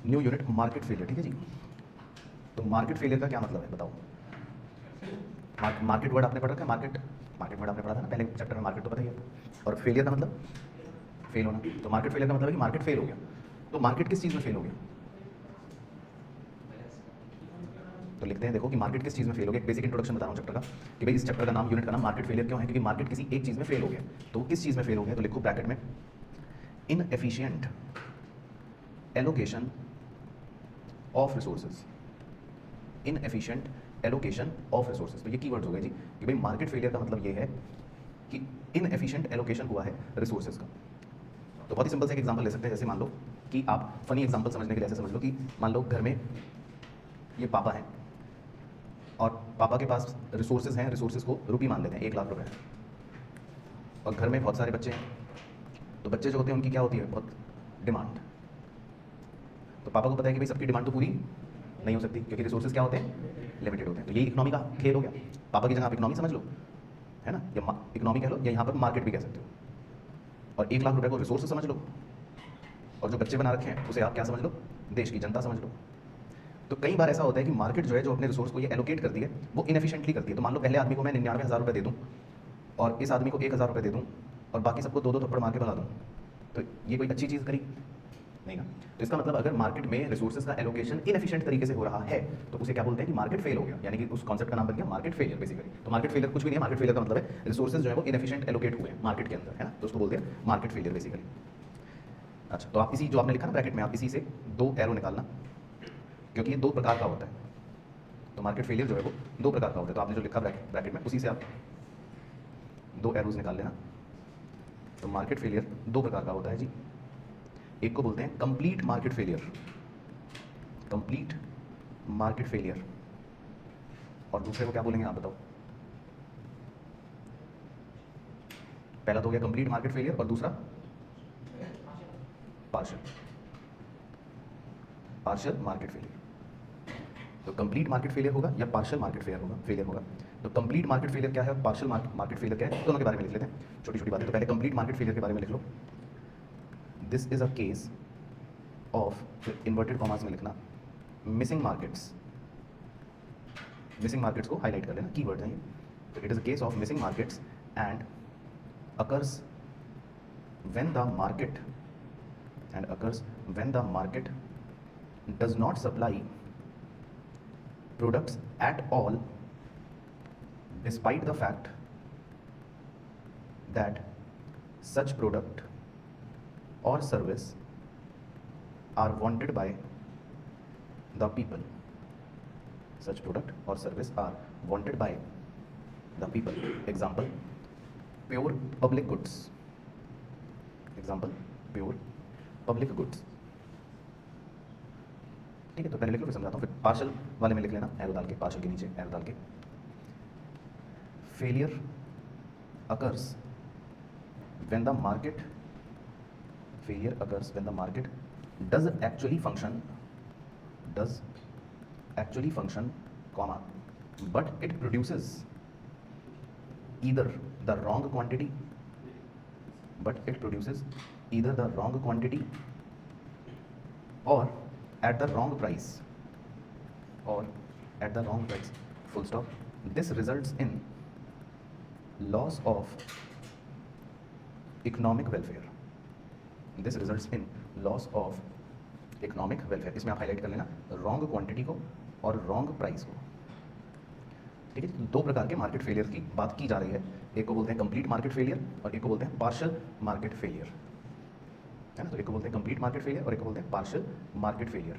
New unit market failure, ठीक है जी। तो मार्केट फेलियर का क्या मतलब है बताओ। मार्केट वर्ड आपने पढ़ रखा है, मार्केट वर्ड आपने पढ़ा था ना पहले चैप्टर में, मार्केट तो पता ही है। और फेलियर का मतलब फेल होना। तो मार्केट फेलियर का मतलब है कि मार्केट फेल हो गया। तो मार्केट किस चीज़ में फेल हो गया? तो लिखते हैं देखो कि मार्केट किस चीज़ में फेल हो गया। एक बेसिक इंट्रोडक्शन बता रहा हूँ चैप्टर का कि भाई इस चैप्टर का नाम, यूनिट का नाम मार्केट फेलियर क्यों है, क्योंकि मार्केट किसी एक चीज़ में फेल हो गया। तो किस चीज़ में फेल हो गया? तो लिखो ब्रैकेट में inefficient allocation of resources, inefficient allocation of resources. तो ये कीवर्ड्स हो गए जी कि भाई मार्केट फेलियर का मतलब ये है कि इनएफिशिएंट एलोकेशन हुआ है रिसोर्सेज का। तो बहुत ही सिंपल से एक एग्जांपल ले सकते हैं, जैसे मान लो कि आप फनी एग्जांपल समझने के लिए ऐसे समझ लो कि मान लो घर में ये पापा हैं और पापा के पास रिसोर्सेज हैं, रिसोर्सेज को रुपये मान लेते हैं, 1 लाख रुपए, और घर में बहुत सारे बच्चे हैं। तो बच्चे जो होते हैं उनकी क्या होती है, बहुत डिमांड। तो पापा को पता है कि भाई सबकी डिमांड तो पूरी नहीं हो सकती, क्योंकि रिसोर्सेज क्या होते हैं, लिमिटेड होते हैं। तो यही इकोनॉमी का खेल हो गया। पापा की जगह आप इकोनॉमी समझ लो, है ना, या इकोनॉमी कह लो, या यहाँ पर मार्केट भी कह सकते हो। और 1 लाख रुपए को रिसोर्सेज समझ लो, और जो बच्चे बना रखे हैं उसे आप क्या समझ लो, देश की जनता समझ लो। तो कई बार ऐसा होता है कि मार्केट जो है, जो अपने रिसोर्स को ये एलोकेट करती है, वो इनएफिशिएंटली करती है। तो मान लो पहले आदमी को मैं 99,000 रुपये दे दूँ, और इस आदमी को 1,000 रुपये दे दूँ, और बाकी सबको 2-2 थप्पड़ मार के भगा दूँ, तो ये कोई अच्छी चीज़ करी नहीं ना। तो इसका मतलब अगर मार्केट में रिसोर्सेज का एलोकेशन इनएफिशिएंट तरीके से हो रहा है तो उसे क्या बोलते हैं कि मार्केट फेल हो गया, यानी कि उस कॉन्सेप्ट का नाम बन गया मार्केट फेलियर बेसिकली। तो मार्केट फेलियर कुछ भी नहीं है, मार्केट फेलियर का मतलब है रिसोर्सेज जो है वो इनएफिशिएंट एलोकेट हुए हैं मार्केट के अंदर, है ना, तो उसको बोलते हैं मार्केट फेलियर बेसिकली। अच्छा, तो आप इसी जो आपने लिखा ना ब्रैकेट में, आप इसी से 2 एरो निकालना, क्योंकि ये 2 प्रकार का होता है। तो मार्केट फेलियर जो है वो 2 प्रकार का होता है। तो आपने जो लिखा ब्रैकेट में उसी से आप 2 एरोज निकाल लेना। तो मार्केट फेलियर 2 प्रकार का होता है जी। एक को बोलते हैं complete market failure, complete market failure, और दूसरे को क्या बोलेंगे आप बताओ। पहला तो हो गया कंप्लीट मार्केट फेलियर, और दूसरा पार्शियल मार्केट फेलियर। तो कंप्लीट मार्केट फेलियर होगा या पार्शियल मार्केट फेलियर होगा। तो कंप्लीट मार्केट फेलियर क्या है और पार्शियल मार्केट फेलियर क्या है, दोनों के बारे में लिख लेते हैं, छोटी छोटी बातें। तो पहले कंप्लीट मार्केट फेलियर के बारे में लिख लो। This is a case of, फिर इन्वर्टेड कॉमास में लिखना, मिसिंग मार्केट्स। मिसिंग मार्केट्स को हाईलाइट कर लेना, कीवर्ड्स हैं ये। तो it is a case of missing markets and occurs when the market does not supply products at all, despite the fact that such product or service are wanted by the people. Such product or service are wanted by the people. Example, pure public goods. Example, pure public goods. ठीक है, तो पहले लिख लो फिर समझाता हूँ। फिर partial वाले में लिख लेना, एरो डाल के, पार्शियल के नीचे एरो डाल के। Failure occurs when the market, failure occurs when the market does actually function, comma, but it produces either the wrong quantity or at the wrong price, full stop. This results in loss of economic welfare. इसमें आप highlight कर लेना wrong quantity को और wrong price को। ठीक है, 2 प्रकार के मार्केट फेलियर की बात की जा रही है। एक को बोलते हैं कंप्लीट मार्केट फेलियर और एक को बोलते हैं पार्शियल मार्केट फेलियर, है ना। तो एक को बोलते हैं कंप्लीट मार्केट फेलियर और एक को बोलते हैं पार्शियल मार्केट फेलियर।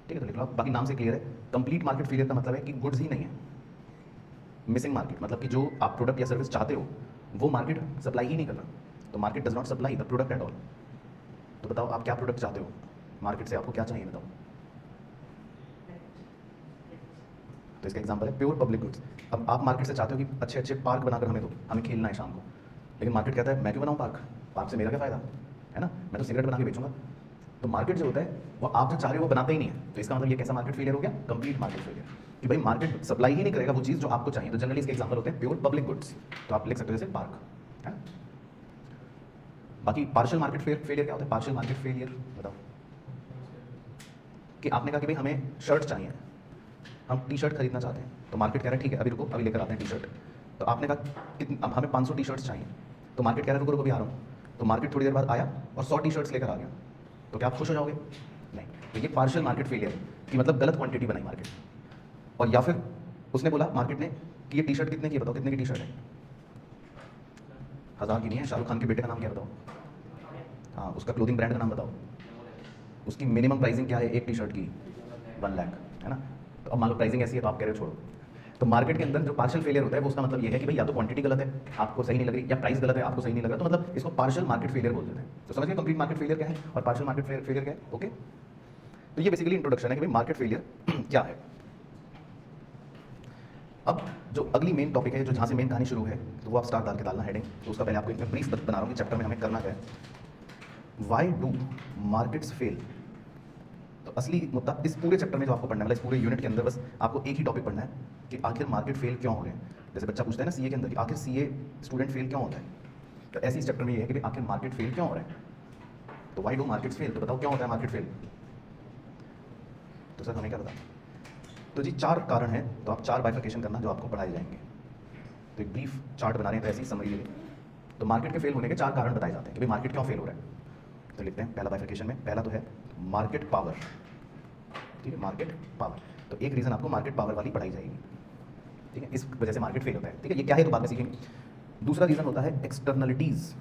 ठीक है, तो लिख लो, बाकी नाम से क्लियर है। कंप्लीट मार्केट फेलियर का मतलब है कि गुड्स ही नहीं है, मिसिंग मार्केट, मतलब कि जो आप प्रोडक्ट या सर्विस चाहते हो वो मार्केट सप्लाई ही नहीं कर रहा। तो market does not supply the product at all. तो बताओ आप क्या प्रोडक्ट चाहते हो, मार्केट से आपको क्या चाहिए बताओ। तो इसका एग्जांपल है प्योर पब्लिक गुड्स। अब आप मार्केट से चाहते हो कि अच्छे अच्छे पार्क बनाकर हमें दो, हमें खेलना है शाम को, लेकिन मार्केट कहता है मैं क्यों बनाऊँ पार्क से मेरा क्या फ़ायदा, है ना, मैं तो सिगरेट बना के बेचूंगा। तो मार्केट जो होता है वो आप जो चाह रहे हो वो बनाता ही नहीं है। तो इसका मतलब ये कैसा मार्केट फेलियर हो गया, कंप्लीट मार्केट फेलियर, कि भाई मार्केट सप्लाई ही नहीं करेगा वो चीज़ जो आपको चाहिए। तो जनरली इसके एग्जांपल होते हैं प्योर पब्लिक गुड्स। तो आप लिख सकते हो जैसे पार्क, है। बाकी पार्शियल मार्केट फेलियर क्या होता है? पार्शियल मार्केट फेलियर बताओ कि आपने कहा कि भाई हमें शर्ट चाहिए, हम टी शर्ट खरीदना चाहते हैं, तो मार्केट कह रहा है ठीक है अभी रुको, अभी लेकर आते हैं टी शर्ट। तो आपने कहा कितनी, अब हमें 500 टी शर्ट्स चाहिए, तो मार्केट कह रहा है रुको रुको भी आ रहा हूँ, तो मार्केट थोड़ी देर बाद आया और 100 टी शर्ट्स लेकर आ गया, तो क्या आप खुश हो जाओगे? नहीं। तो ये पार्शियल मार्केट फेलियर है कि मतलब गलत क्वांटिटी बनाई मार्केट। और या फिर उसने बोला मार्केट ने कि ये टी शर्ट कितने की है, बताओ कितने की टी शर्ट है? 1000 की नहीं है। शाहरुख खान के बेटे का नाम क्या बताओ? हाँ, उसका क्लोथिंग ब्रांड का नाम बताओ। उसकी मिनिमम प्राइसिंग क्या है एक टी शर्ट की? 1 लाख, है ना। तो अब मान लो प्राइसिंग ऐसी है तो आप कह रहे हो छोड़ो। तो मार्केट के अंदर जो पार्शियल फेलियर होता है वो उसका मतलब ये है कि भाई या तो क्वांटिटी गलत है, आपको सही नहीं लग रही, या प्राइस गलत है, आपको सही नहीं लग रहा, तो मतलब इसको पार्शियल मार्केट फेलियर बोल देते हैं। तो समझ गए कंप्लीट मार्केट फेलियर क्या है और पार्शियल मार्केट फेलियर क्या है? ओके, तो ये बेसिकली इंट्रोडक्शन है कि भाई मार्केट फेलियर क्या है। अब जो अगली मेन टॉपिक है, जो जहाँ से मेन कहानी शुरू है, तो वो आप स्टार डाल के डालना हेडिंग। तो उसका पहले आपको एक ब्रीफ बना रहा हूँ कि चैप्टर में हमें करना क्या है। Why do markets fail. तो असली मुद्दा इस पूरे चैप्टर में जो आपको पढ़ना है, मतलब इस पूरे यूनिट के अंदर बस आपको एक ही टॉपिक पढ़ना है कि आखिर मार्केट फेल क्यों हो रहे हैं। जैसे बच्चा पूछता है ना सीए के अंदर कि आखिर सीए स्टूडेंट फेल क्यों होता है, तो ऐसे इस चैप्टर में ये है कि भाई आखिर मार्केट फेल क्यों हो रहा है। तो वाई डू मार्केट्स फेल, तो बताओ क्यों होता है मार्केट फेल। तो सर हमें क्या बताओ? तो जी 4 कारण हैं, तो आप 4 बाइफर्केशन करना जो आपको पढ़ाए जाएंगे। तो एक ब्रीफ चार्ट बना रहे हैं तो ऐसी समरी लिए। तो मार्केट के फेल होने के 4 कारण बताए जाते हैं कि भाई मार्केट क्यों फेल हो रहा है। तो लिखते हैं पहला बाइफर्केशन में, पहला तो है मार्केट पावर। ठीक है, मार्केट पावर। तो एक रीज़न आपको मार्केट पावर वाली पढ़ाई जाएगी, ठीक है, इस वजह से मार्केट फेल होता है। ठीक है, ये क्या है तो बाद में सीखेंगे। दूसरा रीज़न होता है एक्सटर्नलिटीज़।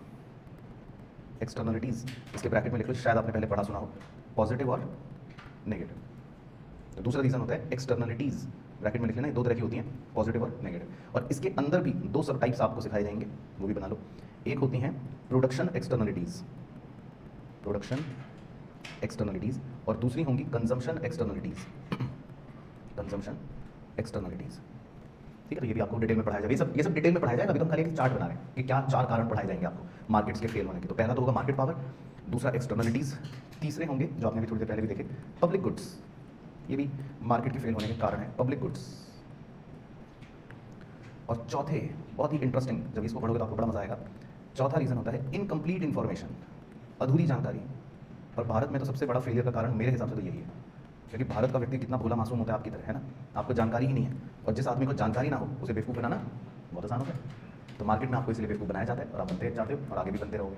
एक्सटर्नलिटीज़ इसके ब्रैकेट में लिख लो, शायद आपने पहले पढ़ा सुना हो, पॉजिटिव और नेगेटिव। तो दूसरा रीज़न होता है एक्सटर्नलिटीज़, ब्रैकेट में लिख लेना, 2 तरह की होती हैं, पॉजिटिव और नेगेटिव। और इसके अंदर भी 2 सब टाइप्स आपको सिखाए जाएंगे, वो भी बना लो। एक होती हैं प्रोडक्शन एक्सटर्नलिटीज़, प्रोडक्शन एक्सटर्नलिटीज़, और दूसरी होंगी कंजम्पशन एक्सटर्नलिटीज़, कंजम्पशन एक्सटर्नलिटीज़। ठीक है, तो ये भी आपको डिटेल में पढ़ाया जाएगा। ये सब डिटेल में पढ़ाया जाएगा। अभी तो हम खाली एक चार्ट बना रहे हैं कि क्या 4 कारण पढ़ाए जाएंगे आपको मार्केट्स के फेल होने के। तो पहला तो होगा मार्केट पावर, दूसरा एक्सटर्नलिटीज़, तीसरे होंगे जो आपने भी थोड़ी देर पहले भी देखे पब्लिक गुड्स। ये भी मार्केट के फेल होने के कारण है, पब्लिक गुड्स। और चौथे बहुत ही इंटरेस्टिंग, जब इसको पढ़ोगे तो आपको बड़ा मजा आएगा। चौथा रीज़न होता है इनकम्प्लीट इन्फॉर्मेशन, अधूरी जानकारी। और भारत में तो सबसे बड़ा फेलियर का कारण मेरे हिसाब से तो यही है, क्योंकि भारत का व्यक्ति कितना भोला मासूम होता है आपकी तरह, है ना। आपको जानकारी ही नहीं है, और जिस आदमी को जानकारी ना हो उसे बेवकूफ़ बनाना बहुत आसान होता है। तो मार्केट में आपको इसलिए बेवकूफ़ बनाया जाता है और आप बनते जाते हो और आगे भी बनते रहोगे।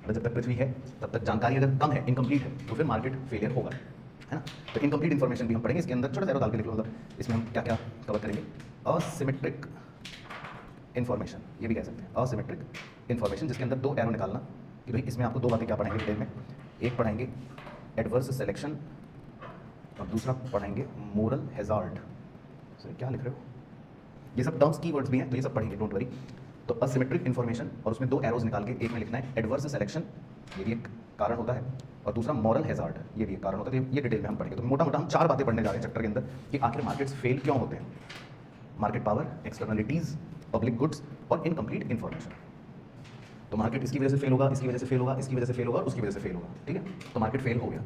तो जब तक पृथ्वी है तब तक जानकारी अगर कम है, इनकम्प्लीट है, तो फिर मार्केट फेलियर होगा, है ना। तो इनकम्प्लीट इन्फॉर्मेशन भी हम पढ़ेंगे। इसके अंदर छोटा सा डाल के लिख लो, मतलब इसमें हम क्या क्या कवर करेंगे। असिमेट्रिक इन्फॉर्मेशन, ये भी कह सकते हैं असिमेट्रिक इन्फॉर्मेशन, जिसके अंदर 2 एरो निकालना कि भाई इसमें आपको 2 बातें क्या पढ़ाएंगे डिटेल में। एक पढ़ाएंगे एडवर्स सिलेक्शन और दूसरा पढ़ाएंगे मोरल हैजार्ड। सर क्या लिख रहे हो? ये सब टर्म्स की वर्ड्स भी हैं, तो ये सब पढ़ेंगे, डोंट वरी। तो असिमेट्रिक इन्फॉर्मेशन, और उसमें 2 एरोज निकाल के एक में लिखना है एडवर्स सिलेक्शन, ये भी एक कारण होता है, और दूसरा मॉरल हैजार्ड, ये भी एक कारण होता है। ये डिटेल में हम पढ़ेंगे। तो मोटा मोटा हम 4 बातें पढ़ने जा रहे हैं चैप्टर के अंदर कि आखिर मार्केट्स फेल क्यों होते हैं। Market power, externalities, public goods और इनकम्प्लीट इन्फॉर्मेशन। तो मार्केट इसकी वजह से फेल होगा, इसकी वजह से फेल होगा, इसकी वजह से फेल होगा, उसकी वजह से फेल होगा। ठीक है, तो मार्केट फेल हो गया।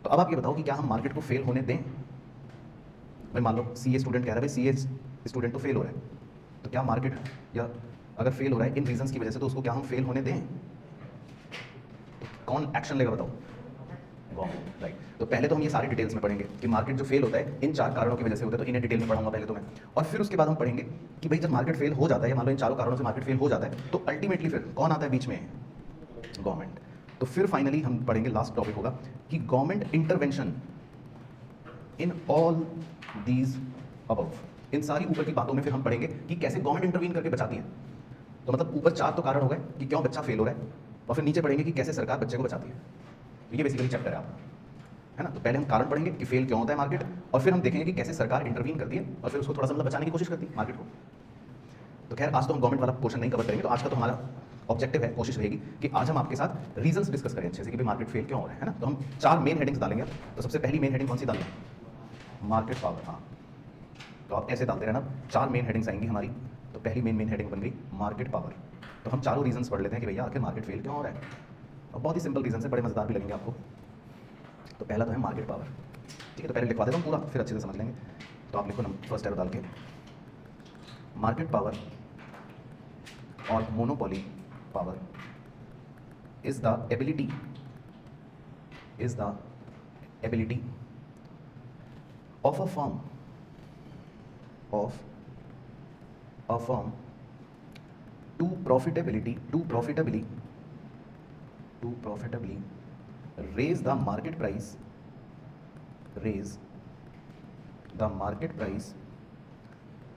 तो अब आप ये बताओ कि क्या हम मार्केट को फेल होने दें। भाई मान लो सीए स्टूडेंट कह रहा है भाई सीए स्टूडेंट तो फेल हो रहा है, तो क्या मार्केट या अगर फेल हो रहा है इन रीजंस की वजह से, तो उसको क्या हम फेल होने दें? तो कौन एक्शन लेगा बताओ? Government, right. तो पहले तो हम ये सारी डिटेल्स में पढ़ेंगे कि मार्केट जो फेल होता है इन 4 कारणों की वजह से होता है, तो इन्हें डिटेल में पढ़ाऊंगा पहले तो मैं। और फिर उसके बाद हम पढ़ेंगे कि भाई जब मार्केट फेल हो जाता है, मान लो इन 4 कारणों से मार्केट फेल हो जाता है, तो अल्टीमेटली फिर कौन आता है बीच में? गवर्नमेंट। तो फिर फाइनली हम पढ़ेंगे, लास्ट टॉपिक होगा कि government intervention in all these above. इन सारी ऊपर की बातों में फिर हम पढ़ेंगे कि कैसे गवर्नमेंट इंटरवीन करके बचाती है। तो मतलब ऊपर 4 तो कारण हो गए कि क्यों बच्चा फेल हो रहा है, और फिर नीचे पढ़ेंगे कि कैसे सरकार बच्चे को बचाती है। तो ये बेसिकली चैप्टर है आपका, है ना। तो पहले हम कारण पढ़ेंगे कि फेल क्यों होता है मार्केट, और फिर हम देखेंगे कि कैसे सरकार इंटरवीन करती है और फिर उसको थोड़ा सा मतलब बचाने की कोशिश करती है मार्केट को। तो खैर आज तो हम गवर्नमेंट वाला पोर्शन नहीं कवर करेंगे, तो आज का तो हमारा ऑब्जेक्टिव है, कोशिश रहेगी कि आज हम आपके साथ रीजंस डिस्कस करें अच्छे से कि भाई मार्केट फेल क्यों हो रहा है ना। तो हम 4 मेन हेडिंग्स डालेंगे। तो सबसे पहली मेन हेडिंग कौन सी डालें? Market power. हाँ, तो आप ऐसे डालते रहना, 4 मेन हेडिंग्स आएंगी हमारी। तो पहली मेन हेडिंग बन गई मार्केट पावर। तो हम चारों रीजंस पढ़ लेते हैं कि भैया आखिर मार्केट फेल क्यों हो रहा है। और बहुत ही सिंपल रीजन है, बड़े मजेदार भी लगेंगे आपको। तो पहला तो है मार्केट पावर। ठीक है, तो पहले लिखवा देता हूँ पूरा, फिर अच्छे से समझ लेंगे। तो आप लिखो ना फर्स्ट एरो डाल के, मार्केट पावर और monopoly power is the ability of a firm to profitably raise the market price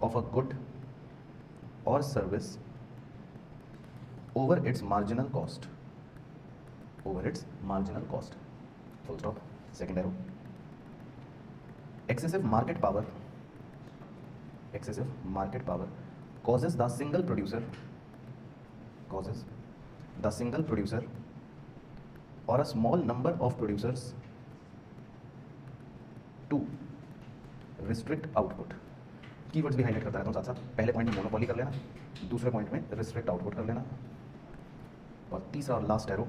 of a good or service over its marginal cost. Full stop. Second arrow. Excessive market power causes the single producer or a small number of producers to restrict output. Keywords भी highlight करता रहता हूँ साथ साथ. पहले point में monopoly कर लेना, दूसरे पॉइंट में रिस्ट्रिक्ट आउटपुट कर लेना, और तीसरा और last arrow,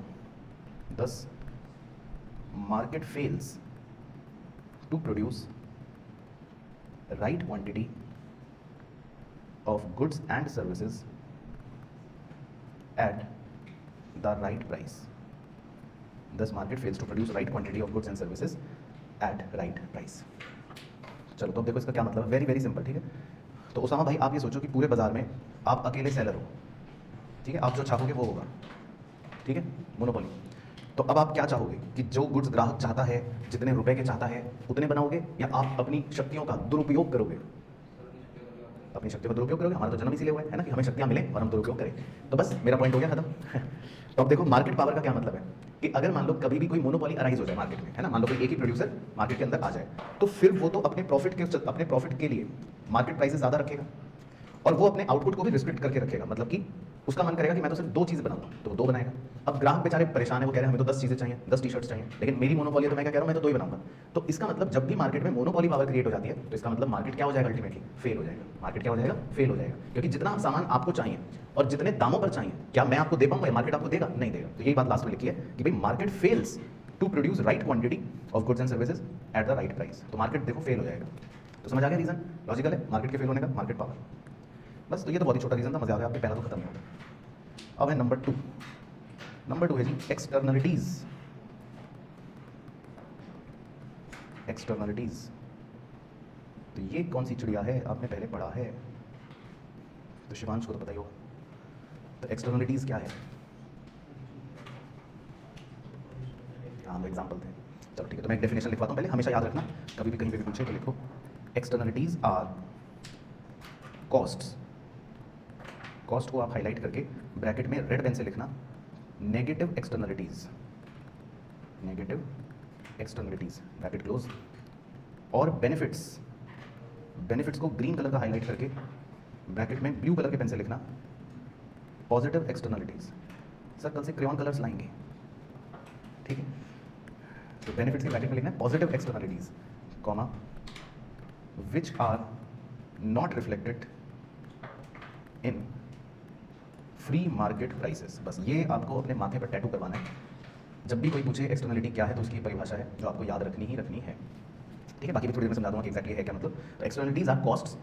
thus market fails to produce right quantity of goods and services at the right price. Thus market fails to produce right quantity of goods and services at right price. चलो तो अब देखो इसका क्या मतलब है. Very very simple. ठीक है, तो उसामा भाई आप ये सोचो कि पूरे बाजार में आप अकेले सेलर हो. ठीक है, आप जो छापोगे वो होगा. ठीक है, मोनोपोली. तो अब आप क्या चाहोगे कि जो गुड्स ग्राहक चाहता है, जितने रुपए के चाहता है उतने बनाओगे, या आप अपनी शक्तियों का दुरुपयोग करोगे? अपनी शक्तियों का दुरुपयोग करोगे. हमारा तो जन्म इसीलिए हुआ है ना, कि हमें शक्तियां मिले और हम दुरुपयोग करें. तो बस मेरा पॉइंट हो गया खत्म. तो अब देखो मार्केट पावर का क्या मतलब है कि अगर मान लो कभी भी कोई मोनोपोली अराइज हो जाए मार्केट में, है ना, मान लो कोई एक ही प्रोड्यूसर मार्केट के अंदर आ जाए, तो फिर वो तो अपने प्रॉफिट के लिए मार्केट प्राइसेस ज़्यादा रखेगा और वो अपने आउटपुट को भी रिस्ट्रिक्ट करके रखेगा. मतलब कि उसका मन करेगा कि मैं तो सिर्फ 2 चीज़ें बनाऊंगा, तो वो 2 बनाएगा. अब ग्राहक बेचारे परेशान है, वो कह रहे हैं हमें तो 10 चीज़ें चाहिए, 10 टी-शर्ट्स चाहिए, लेकिन मेरी मोनोपोली है तो मैं क्या कह रहा हूँ, मैं तो 2 ही बनाऊंगा. तो इसका मतलब जब भी मार्केट में मोनोपोली पावर क्रिएट हो जाती है, तो इसका मतलब मार्केट क्या हो जाएगा, अल्टीमेटली फेल हो जाएगा. मार्केट क्या हो जाएगा, फेल हो जाएगा. क्योंकि जितना सामान आपको चाहिए और जितने दामों पर चाहिए, क्या मैं आपको दे पाऊंगा या मार्केट आपको देगा? नहीं देगा. तो यही बात लास्ट में लिखी है कि भाई market fails to produce right quantity of goods and services at the right price. तो मार्केट देखो फेल हो जाएगा. तो समझ आ गया रीजन? लॉजिकल है मार्केट के फेल होने का, मार्केट पावर. बस, तो ये तो बहुत ही छोटा रीजन था, मजा आ गया आपके, पहला तो खत्म हो गया. अब है नंबर 2 है जी एक्सटर्नलिटीज. तो ये कौन सी चिड़िया है, आपने पहले पढ़ा है, तो शिवांश को तो पता ही होगा. तो एक्सटर्नलिटीज क्या है? हाँ, एग्जाम्पल थे. चलो ठीक है, तो मैं एक डेफिनेशन लिखवाता हूँ पहले, हमेशा याद रखना, कभी भी कहीं पे भी पूछे तो लिखो. Externalities are costs. कॉस्ट को आप हाईलाइट करके ब्रैकेट में रेड पेन से लिखना, नेगेटिव एक्सटर्नलिटीज ब्रैकेट क्लोज. और बेनिफिट्स को ग्रीन कलर का हाईलाइट करके ब्रैकेट में ब्लू कलर के पेन से लिखना, पॉजिटिव एक्सटर्नलिटीज. सर कल से क्रेयॉन कलर्स लाएंगे, ठीक है. तो बेनिफिट्स के ब्रैकेट में लिखना है positive externalities, comma, which are not reflected in free market prices. बस ये आपको अपने माथे पर टैटू करवाना है. जब भी कोई पूछे एक्सटर्नलिटी क्या है, तो उसकी परिभाषा है जो आपको याद रखनी है. ठीक है, बाकी भी थोड़ी देर में समझा दूंगा कि एक्जैक्टली है क्या मतलब. तो एक्सटर्नलिटीज आर कॉस्ट्स,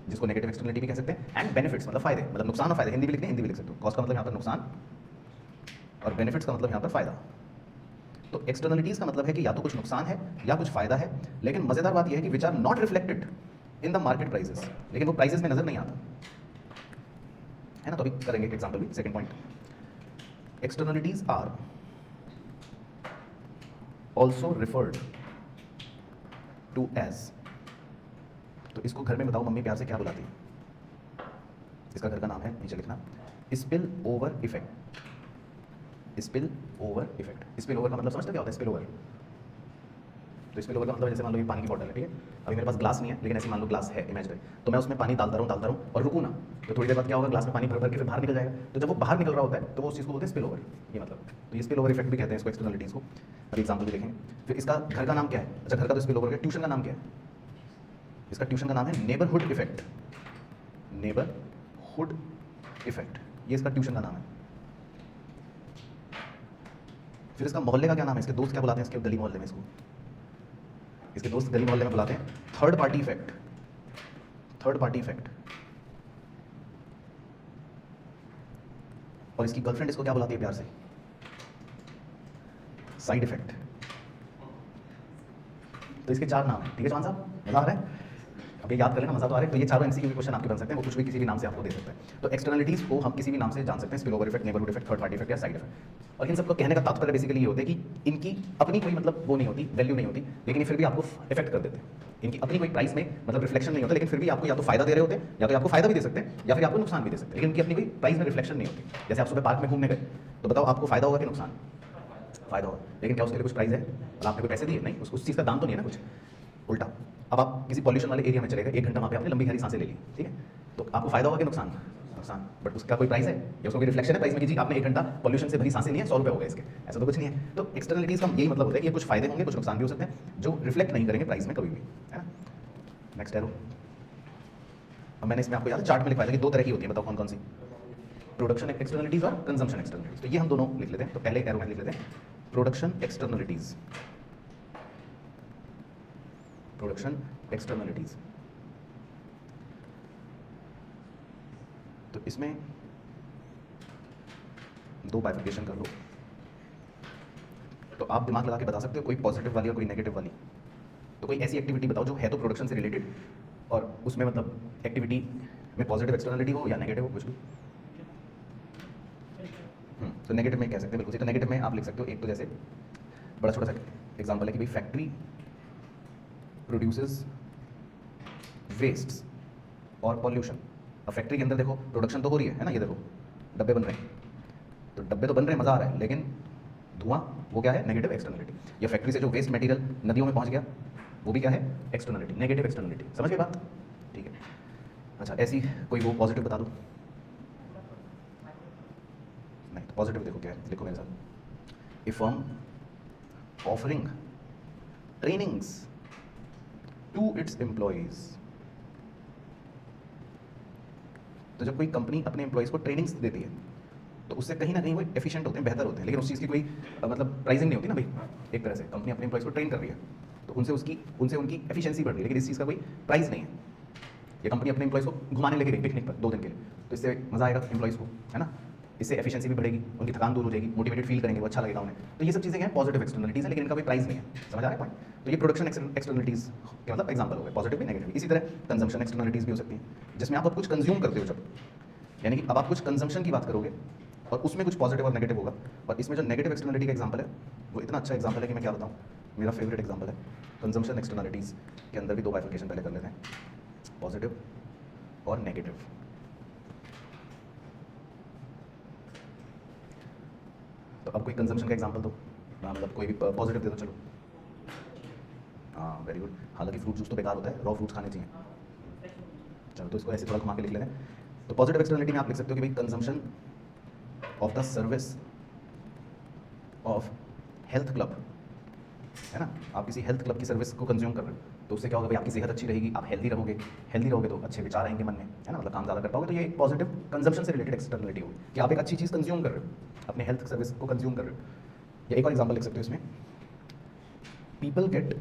जिसको नेगेटिव एक्सटर्नलिटी भी कह सकते हैं, एंड बेनिफिट्स मतलब फायदे, मतलब नुकसान और फायदे. हिंदी भी लिखते हैं, हिंदी भी लिख सकते हो. कॉस्ट का मतलब यहाँ पर नुकसान और बेनिफिट्स का मतलब यहाँ पर फायदा. तो एक्सटर्नलिटीज का मतलब है कि या तो कुछ नुकसान है या कुछ फायदा है, लेकिन मजेदार बात यह है कि which are not reflected in the market prices, लेकिन वो प्राइसेस में नजर नहीं आता, है ना. तो अभी करेंगे एक एग्जांपल भी. Second point, externalities are also referred to as. तो इसको घर में बताओ मम्मी प्यार से क्या बुलाती है? इसका घर का नाम है, नीचे लिखना, spill over effect. Spill over का मतलब समझते क्या होता है स्पिल ओवर? तो स्पिल ओवर का मतलब जैसे मान लो ये पानी की बॉटल है, ठीक है, अभी मेरे पास ग्लास नहीं है, लेकिन ऐसे मान लो ग्लास है इमेजिनरी, तो मैं उसमें पानी डालता रहूँ और रुकूँ ना, तो थोड़ी देर बाद क्या होगा, ग्लास में पानी भर के फिर बाहर निकल जाएगा. तो जब वो बाहर निकल रहा होता है तो वो उस चीज़ को बोलते हैं स्पिल ओवर. ये मतलब, तो ये स्पिल ओवर इफेक्ट भी कहते हैं इसको, एक्सटर्नलिटीज़ को. अभी एग्जाम्पल भी देखेंगे. फिर इसका घर का नाम क्या है? अच्छा, घर का तो स्पिल ओवर है. ट्यूशन का नाम क्या है? इसका ट्यूशन का नाम है नेबरहुड इफेक्ट. ये इसका ट्यूशन का नाम है. फिर इसका मोहल्ले का क्या नाम है? इसके दोस्त क्या बुलाते हैं इसके गली मोहल्ले में? इसके दोस्त गली मोहल्ले में बुलाते हैं थर्ड पार्टी इफेक्ट. और इसकी गर्लफ्रेंड इसको क्या बुलाती है प्यार से? Side effect. तो इसके चार नाम है, ठीक है चौहान साहब, मजा आ रहा है? अब ये याद कर लेना, मजा तो आ रहा है। तो ये चारों एमसीक्यू के क्वेश्चन आपके बन सकते हैं, वो कुछ भी किसी भी नाम से आपको दे सकते हैं। तो एक्सटर्नलिटीज को हम किसी भी नाम से जान सकते हैं, spillover effect, neighbourhood effect, third party effect या साइड इफेक्ट। और इन सबको कहने का तात्पर्य बेसिकली ये होता है कि इनकी अपनी कोई मतलब वो नहीं होती, वैल्यू नहीं होती, लेकिन ये फिर भी आपको इफेक्ट कर देते हैं। इनकी अपनी कोई प्राइस में मतलब रिफ्लेक्शन नहीं होता, लेकिन फिर भी आपको या तो फायदा दे रहे होते हैं, या तो आपको फायदा भी दे सकते हैं, या फिर आपको नुकसान भी दे सकते हैं, लेकिन इनकी अपनी कोई प्राइस में रिफ्लेक्शन नहीं होती। जैसे आप सुबह पार्क में घूमने गए, तो बताओ आपको फायदा होगा कि नुकसान? फायदा होगा, लेकिन क्या उसके लिए कुछ प्राइस है? और आपने कोई पैसे दिए? नहीं, उस चीज़ का दाम तो नहीं है ना कुछ। उल्टा, अब आप किसी पॉल्यूशन वाले एरिया में चले गए, 1 घंटा वहाँ पे आपने लंबी गहरी सांसें ले ली, ठीक है, तो आपको फायदा होगा कि नुकसान? नुकसान, बट उसका कोई प्राइस है या उसका कोई रिफ्लेक्शन है प्राइस में कि जी आपने 1 घंटा पॉल्यूशन से भरी सांसें ली है, 100 रुपये हो गए इसके? ऐसा तो कुछ नहीं है। तो एक्सटर्नलिटीज का यही मतलब होता है कि ये कुछ फायदे होंगे, कुछ नुकसान भी हो सकते हैं, जो रिफ्लेक्ट नहीं करेंगे प्राइस में कभी भी, है ना। Next arrow. अब मैंने इसमें आपको याद चार्ट में लिखवाया था कि 2 तरह की होती है, बताओ कौन कौन सी? प्रोडक्शन एक्सटर्नलिटीज और कंजम्पशन एक्सटर्नलिटीज। तो ये हम दोनों लिख लेते हैं। तो पहले एरो में लिख लेते हैं प्रोडक्शन एक्सटर्नलिटीज, प्रोडक्शन एक्सटर्नलिटीज। तो इसमें 2 बाइफिकेशन कर लो। तो आप दिमाग लगा के बता सकते हो कोई पॉजिटिव वाली और कोई नेगेटिव वाली। तो कोई ऐसी एक्टिविटी बताओ जो है तो प्रोडक्शन से रिलेटेड, और उसमें मतलब एक्टिविटी में पॉजिटिव एक्सटर्नलिटी हो या नेगेटिव हो, कुछ भी। तो नेगेटिव में कह सकते हैं बिल्कुल। तो नेगेटिव में आप लिख सकते हो, एक तो जैसे बड़ा छोटा सा एग्जांपल है कि भाई फैक्ट्री प्रोड्यूसेस वेस्ट्स और पॉल्यूशन। अब फैक्ट्री के अंदर देखो प्रोडक्शन तो हो रही है ना, ये देखो डब्बे बन रहे हैं, तो डब्बे तो बन रहे हैं, मज़ा आ रहा है, लेकिन धुआं वो क्या है? Negative externality. या फैक्ट्री से जो वेस्ट मटेरियल नदियों में पहुंच गया, वो भी क्या है? Externality, negative externality. समझ गए बात? ठीक है। अच्छा, ऐसी कोई वो पॉजिटिव बता दो। नहीं, तो पॉजिटिव देखो क्या है, लिखो मेरे साथ। A firm offering trainings to its employees. तो जब कोई कंपनी अपने एम्प्लॉइज को ट्रेनिंग्स देती है, तो उससे कहीं ना कहीं वो एफिशिएंट होते हैं, बेहतर होते हैं, लेकिन उस चीज़ की कोई मतलब प्राइसिंग नहीं होती ना भाई। एक तरह से कंपनी अपने एम्प्लॉइज को ट्रेन कर रही है, तो उनसे उनकी एफिशिएंसी बढ़ रही है, लेकिन इस चीज़ का कोई प्राइस नहीं है। ये कंपनी अपने एम्प्लॉइज को घुमाने लेके गई पिकनिक पर 2 दिन के लिए, तो इससे मज़ा आएगा एम्प्लॉइज को, है ना। इससे एफिशिएंसी भी बढ़ेगी, उनकी थकान दूर हो जाएगी, मोटिवेटेड फील करेंगे, वो अच्छा लगेगा उन्हें। तो ये सब चीज़ें हैं पॉजिटिव एक्सटर्नलिटीज़ है, लेकिन इनका कोई प्राइस नहीं है। समझ आ रहा है पॉइंट? तो ये प्रोडक्शन एक्सटर्नलिटीज़ के मतलब एग्जाम्पल हो गए, पॉजिटिव भी नेगेटिव भी। इसी तरह कंजम्पशन एक्सटर्नलिटीज़ भी हो सकती हैं, जिसमें आप कुछ कंज्यूम करते हो जब, यानी कि अब आप कुछ कंजम्पशन की बात करोगे और उसमें कुछ पॉजिटिव और नेगेटिव होगा। और इसमें जो नेगेटिव एक्सटर्नलिटी का एग्जांपल है वो इतना अच्छा एग्जांपल है कि मैं क्या बताऊँ, मेरा फेवरेट एग्जांपल है। कंजम्पशन एक्सटर्नलिटीज़ के अंदर भी 2 बाइफिकेशन पहले कर लेते हैं, पॉजिटिव और नेगेटिव। तो अब कोई कंजम्पशन का एग्जांपल दो, मतलब कोई भी पॉजिटिव दे दो। चलो, हाँ वेरी गुड। हालांकि फ्रूट जूस तो बेकार होता है, रॉ फ्रूट्स खाने चाहिए। चलो, तो इसको ऐसे थोड़ा घुमा के लिख लेते हैं। तो पॉजिटिव एक्सटर्नलिटी में आप लिख सकते हो कि भाई consumption of the service of health club, है ना। आप किसी हेल्थ क्लब की सर्विस को कंज्यूम कर रहे हो, तो उससे क्या होगा भाई, आपकी सेहत अच्छी रहेगी, आप हेल्दी रहोगे। हेल्दी रहोगे तो अच्छे विचार आएंगे मन में, है ना, मतलब काम ज़्यादा कर पाओगे। तो ये एक पॉजिटिव कंजम्पशन से रिलेटेड एक्सटर्नलिटी होगी कि आप एक अच्छी चीज़ कंज्यूम कर रहे हो, अपने हेल्थ सर्विस को कंज्यूम कर रहे हो। या एक और एग्जाम्पल लिख सकते हो इसमें, people get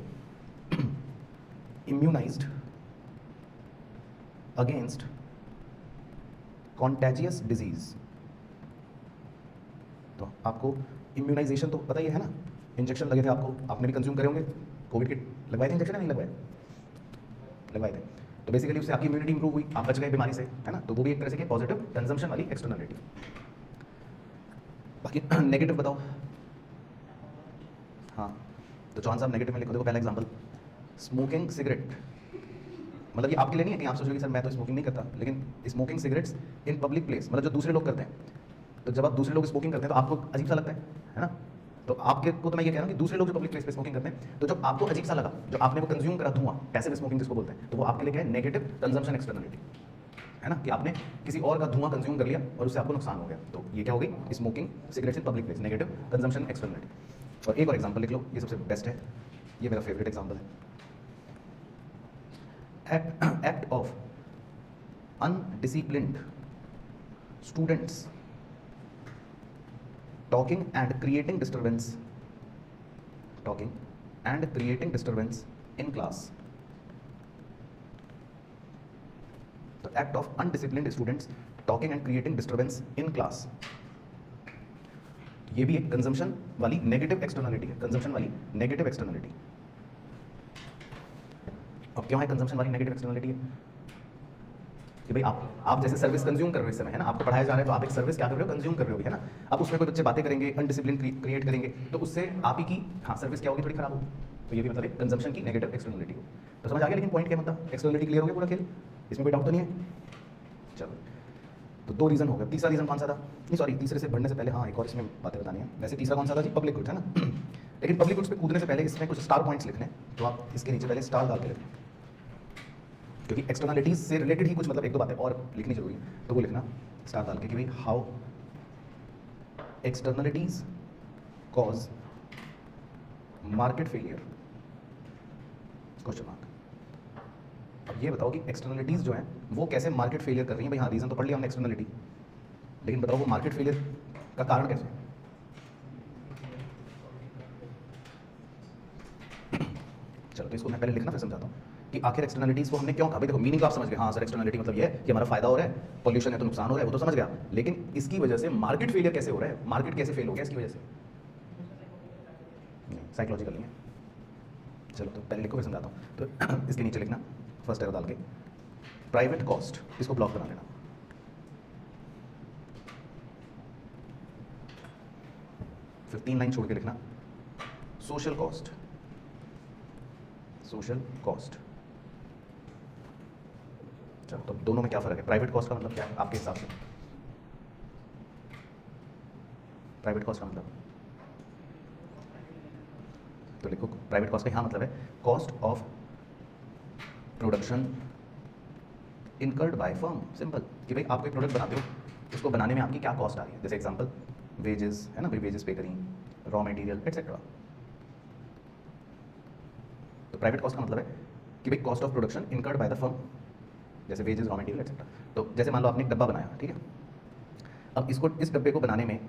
immunised against contagious disease. तो आपको इम्यूनाइजेशन तो पता ही है ना, इंजेक्शन लगे थे आपको, आपने भी कंज्यूम करे होंगे। कोविड के लगवाए थे इंजेक्शन या नहीं लगवाए? लगवाए थे। तो बेसिकली उससे आपकी इम्यूनिटी इंप्रूव हुई, आप बच गए बीमारी से, है ना। तो वो भी एक तरह से की पॉजिटिव कंजम्पशन वाली एक्सटर्नलिटी। बाकी नेगेटिव बताओ। हाँ, तो चौहान साहब नेगेटिव में लिखो। देखो पहला एग्जाम्पल, स्मोकिंग सिगरेट। मतलब ये आपके लिए नहीं है कि आप सोचोगे सर मैं तो स्मोकिंग नहीं करता, लेकिन smoking cigarettes in public place, मतलब जो दूसरे लोग करते हैं। तो जब आप दूसरे लोग स्मोकिंग करते हैं तो आपको अजीब सा लगता है ना। तो आपके को तो मैं ये कह रहा हूँ कि दूसरे लोग जो पब्लिक प्लेस पे स्मोकिंग करते हैं, तो जब आपको अजीब सा लगा, जो आपने वो कंज्यूम करा धुआं, पैसिव स्मोकिंग जिसको बोलते हैं, तो वो आपके लिए क्या है? नेगेटिव कंजम्पशन एक्सटर्नलिटी, है ना, कि आपने किसी और का धुआं कंज्यूम कर लिया और उससे आपको नुकसान हो गया। तो ये क्या हो गई? Smoking cigarettes in public place, negative consumption externality. और एक और एग्जाम्पल लिख लो, ये सबसे बेस्ट है, ये मेरा फेवरेट एग्जाम्पल है। act of undisciplined students talking and creating disturbance in class. The act of undisciplined students talking and creating disturbance in class. ये भी एक कंजम्पशन वाली नेगेटिव एक्सटर्नलिटी है, कंजम्पशन वाली नेगेटिव एक्सटर्नलिटी। अब क्यों है कंजम्पशन वाली नेगेटिव एक्सटर्नलिटी है कि भाई आप जैसे सर्विस कंज्यूम कर रहे हो इस समय, है ना, आपको पढ़ाया जा रहा है तो आप एक सर्विस क्या कर रहे हो, कंज्यूम कर रहे हो, है ना। अब उसमें कोई बच्चे बातें करेंगे, अनडिसिप्लिन क्रिएट करेंगे, तो उससे आप ही की हाँ सर्विस क्या होगी, थोड़ी खराब होगी। तो ये भी मतलब एक कंजम्पशन की नेगेटिव एक्सटर्नलिटी हो। तो समझ आ गया, लेकिन पॉइंट क्या मतलब, एक्सटर्नलिटी क्लियर हो गया पूरा खेल, इसमें कोई डाउट तो नहीं है। चलो, तो दो रीजन हो गया। तीसरा रीजन कौन सा था, नहीं सॉरी, तीसरे से बढ़ने से पहले हाँ एक और इसमें बातें बतानी है। वैसे तीसरा कौन सा था जी, पब्लिक गुड्स, है ना। लेकिन पब्लिक गुड्स पे कूदने से पहले इसमें कुछ स्टार पॉइंट्स लिखने, तो आप इसके नीचे पहले स्टार डाल के लिखें, क्योंकि एक्सटर्नलिटीज से रिलेटेड ही कुछ मतलब एक दो बातें और लिखनी जरूरी है, तो वो लिखना स्टार डाल के कि भाई how externalities cause market failure, question mark. अब ये बताओ कि एक्सटर्नलिटीज जो हैं वो कैसे मार्केट फेलियर कर रही हैं। भाई हाँ रीजन तो पढ़ लिया हमने एक्सटर्नलिटी, लेकिन बताओ वो मार्केट फेलियर का कारण कैसे है। चलो तो इसको मैं पहले लिखना फिर समझाता हूँ कि आखिर एक्सटर्नलिटीज को हमने क्यों कहा। भाई देखो मीनिंग आप समझ गए, हाँ सर एक्सटर्नलिटी मतलब ये है कि हमारा फायदा हो रहा है, पॉल्यूशन है तो नुकसान हो रहा है, वो तो समझ गया, लेकिन इसकी वजह से मार्केट फेलियर कैसे हो रहा है, मार्केट कैसे फेल हो गया इसकी वजह से, साइकोलॉजिकल नहीं है। चलो तो पहले लिखो फिर समझाता हूँ। तो इसके नीचे लिखना फर्स्ट एरो डाल के प्राइवेट कॉस्ट, इसको ब्लॉक बना लेना, फिर 3 लाइन छोड़ के लिखना सोशल कॉस्ट, सोशल कॉस्ट। चलो तो दोनों में क्या फर्क है, प्राइवेट कॉस्ट का मतलब क्या है आपके हिसाब से, प्राइवेट कॉस्ट का मतलब, तो लिखो प्राइवेट कॉस्ट का यहाँ मतलब है cost of production incurred by firm. Simple कि भाई आप कोई प्रोडक्ट बनाते हो, उसको बनाने में आपकी क्या कॉस्ट आ रही है, जैसे एग्जांपल वेजेस, है ना, भाई वेजेस पे करी, रॉ मटेरियल एटसेट्रा। तो प्राइवेट कॉस्ट का मतलब है कि भाई cost of production incurred by the firm, जैसे वेजेस, रॉ मटेरियल एटसेट्रा। तो जैसे मान लो आपने एक डब्बा बनाया, ठीक है, अब इसको इस डब्बे को बनाने में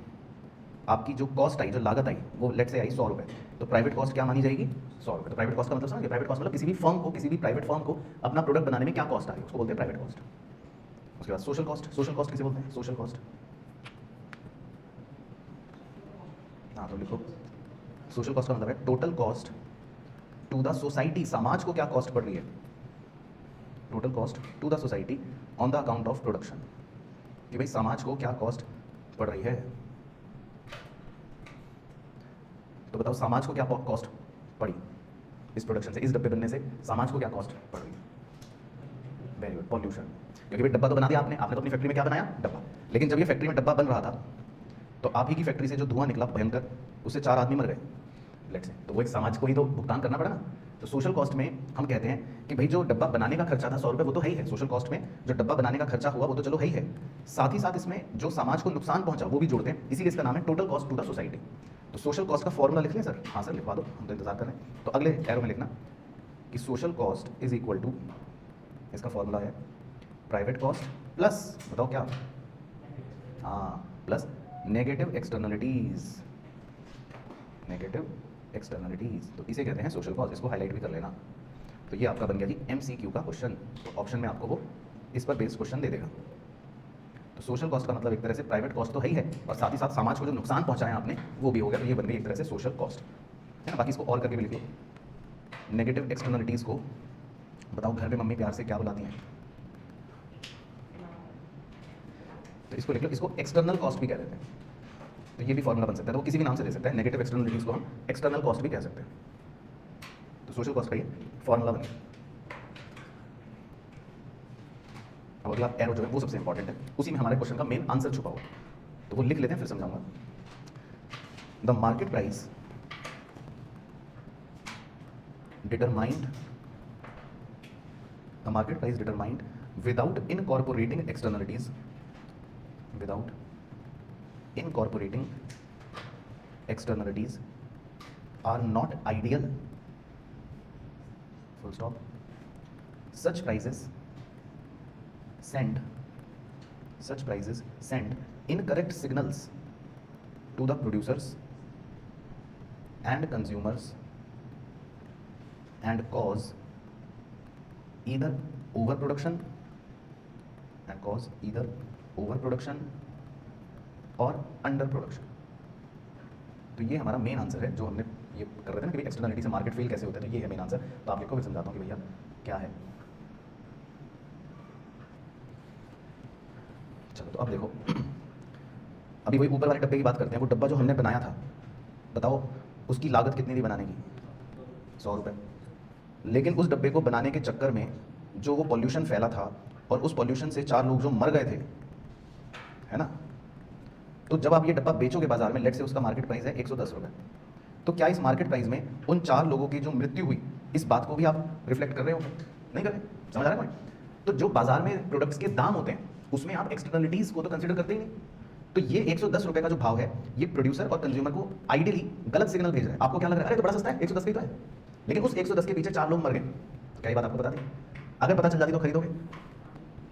आपकी जो कॉस्ट आई, जो लागत आई, वो लेट से आई 100 रुपये, तो प्राइवेट कॉस्ट क्या मानी जाएगी, 100 रुपये। तो प्राइवेट कॉस्ट का मतलब समझिए, प्राइवेट कॉस्ट मतलब किसी भी फर्म को, किसी भी प्राइवेट फर्म को अपना प्रोडक्ट बनाने में क्या कॉस्ट आ रही है, उसको बोलते हैं प्राइवेट कॉस्ट। उसके बाद सोशल कॉस्ट, सोशल कॉस्ट किसे बोलते हैं, सोशल कॉस्ट, हाँ तो लिखो सोशल कॉस्ट का मतलब है total cost to the society, समाज को क्या कॉस्ट पड़ रही है, total cost to the society on the account of production, कि भाई समाज को क्या कॉस्ट पड़ रही है। तो बताओ समाज को क्या कॉस्ट पड़ी इस प्रोडक्शन से, इस डब्बे बनने से समाज को क्या कॉस्ट पड़ रही है, वेरी गुड, पॉल्यूशन। क्योंकि भाई डब्बा तो बना दिया आपने, आपने तो अपनी फैक्ट्री में क्या बनाया, डब्बा, लेकिन जब ये फैक्ट्री में डब्बा बन रहा था तो आप ही की फैक्ट्री से जो धुआं निकला भयंकर, उससे 4 आदमी मर गए लेट से, तो वो एक समाज को ही तो भुगतान करना पड़ा ना। तो सोशल कॉस्ट में हम कहते हैं कि भाई जो डब्बा बनाने का खर्चा था 100 रुपये, वो तो है ही है, सोशल कॉस्ट में जो डब्बा बनाने का खर्चा हुआ वो तो चलो है ही है, साथ ही साथ इसमें जो समाज को नुकसान पहुंचा वो भी जोड़ते हैं, इसीलिए इसका नाम है total cost to the society. तो सोशल कॉस्ट का फॉर्मूला लिख लें सर, हाँ सर लिखवा दो, हम तो इंतजार कर रहे हैं। तो अगले एरो में लिखना कि social cost is equal to, इसका फॉर्मूला है प्राइवेट कॉस्ट प्लस, बताओ क्या, हाँ plus negative externalities, negative externalities, तो इसे कहते हैं सोशल कॉस्ट, इसको हाईलाइट भी कर लेना। तो ये आपका बन गया जी एमसीक्यू का क्वेश्चन, तो ऑप्शन में आपको वो इस पर बेस्ड क्वेश्चन दे देगा। तो सोशल कॉस्ट का मतलब एक तरह से प्राइवेट कॉस्ट तो है ही है, और साथ ही साथ समाज को जो नुकसान पहुंचाया आपने वो भी हो गया, तो ये बन गई एक तरह से सोशल कॉस्ट, है ना। बाकी इसको और करके भी लिखो, नेगेटिव एक्सटर्नलिटीज को बताओ घर में मम्मी प्यार से क्या बुलाती हैं, तो इसको लिख लो, इसको एक्सटर्नल कॉस्ट भी कह देते हैं। तो ये भी फॉर्मूला बन सकता है, तो वो किसी भी नाम से दे सकता है, नेगेटिव एक्सटर्नलिटीज को हम एक्सटर्नल कॉस्ट भी कह सकते हैं। तो सोशल कॉस्ट का ये फॉर्मूला बन गया। अब अगला एरो जो है वो सबसे इंपॉर्टेंट है, उसी में हमारे क्वेश्चन का मेन आंसर छुपा हुआ है, तो वो लिख लेते हैं फिर समझाऊंगा। The market price determined, the market price determined without incorporating externalities, without incorporating externalities are not ideal, full stop. Such prices send incorrect signals to the producers and consumers and cause either overproduction or under production, तो ये हमारा main answer है जो हमने ये कर रहे थे ना कि भाई एक्सटर्नलिटी से मार्केट फेल कैसे होता है, तो ये है मेन आंसर। तो आप लिखो, फिर समझाता हूँ कि भैया क्या है। चलो तो अब देखो, अभी वही ऊपर वाले डब्बे की बात करते हैं। वो डब्बा जो हमने बनाया था, बताओ उसकी लागत कितनी थी बनाने की? 100 रुपये। लेकिन उस डब्बे को बनाने के चक्कर में जो वो पॉल्यूशन फैला था, और उस पॉल्यूशन से 4 लोग जो मर गए थे, है ना, तो जब आप ये डब्बा बेचोगे बाजार में, लेट से उसका मार्केट प्राइस है 110 रुपये, तो क्या इस मार्केट प्राइस में उन 4 लोगों की जो मृत्यु हुई, इस बात को भी आप रिफ्लेक्ट कर रहे हो? नहीं कर रहे? समझ आ रहा है कोई? तो जो बाजार में प्रोडक्ट्स के दाम होते हैं उसमें आप एक्सटर्नलिटीज को तो कंसिडर करते ही नहीं। तो ये 110 रुपये का जो भाव है, ये प्रोड्यूसर और कंज्यूमर को आइडियली गलत सिग्नल भेज रहा है। आपको क्या लग रहा है, अरे तो बड़ा सस्ता है, 110 ही तो है, लेकिन उस 110 के पीछे 4 लोग मर गए। तो क्या ये बात आपको पता थी? अगर पता चल जाती तो खरीदोगे?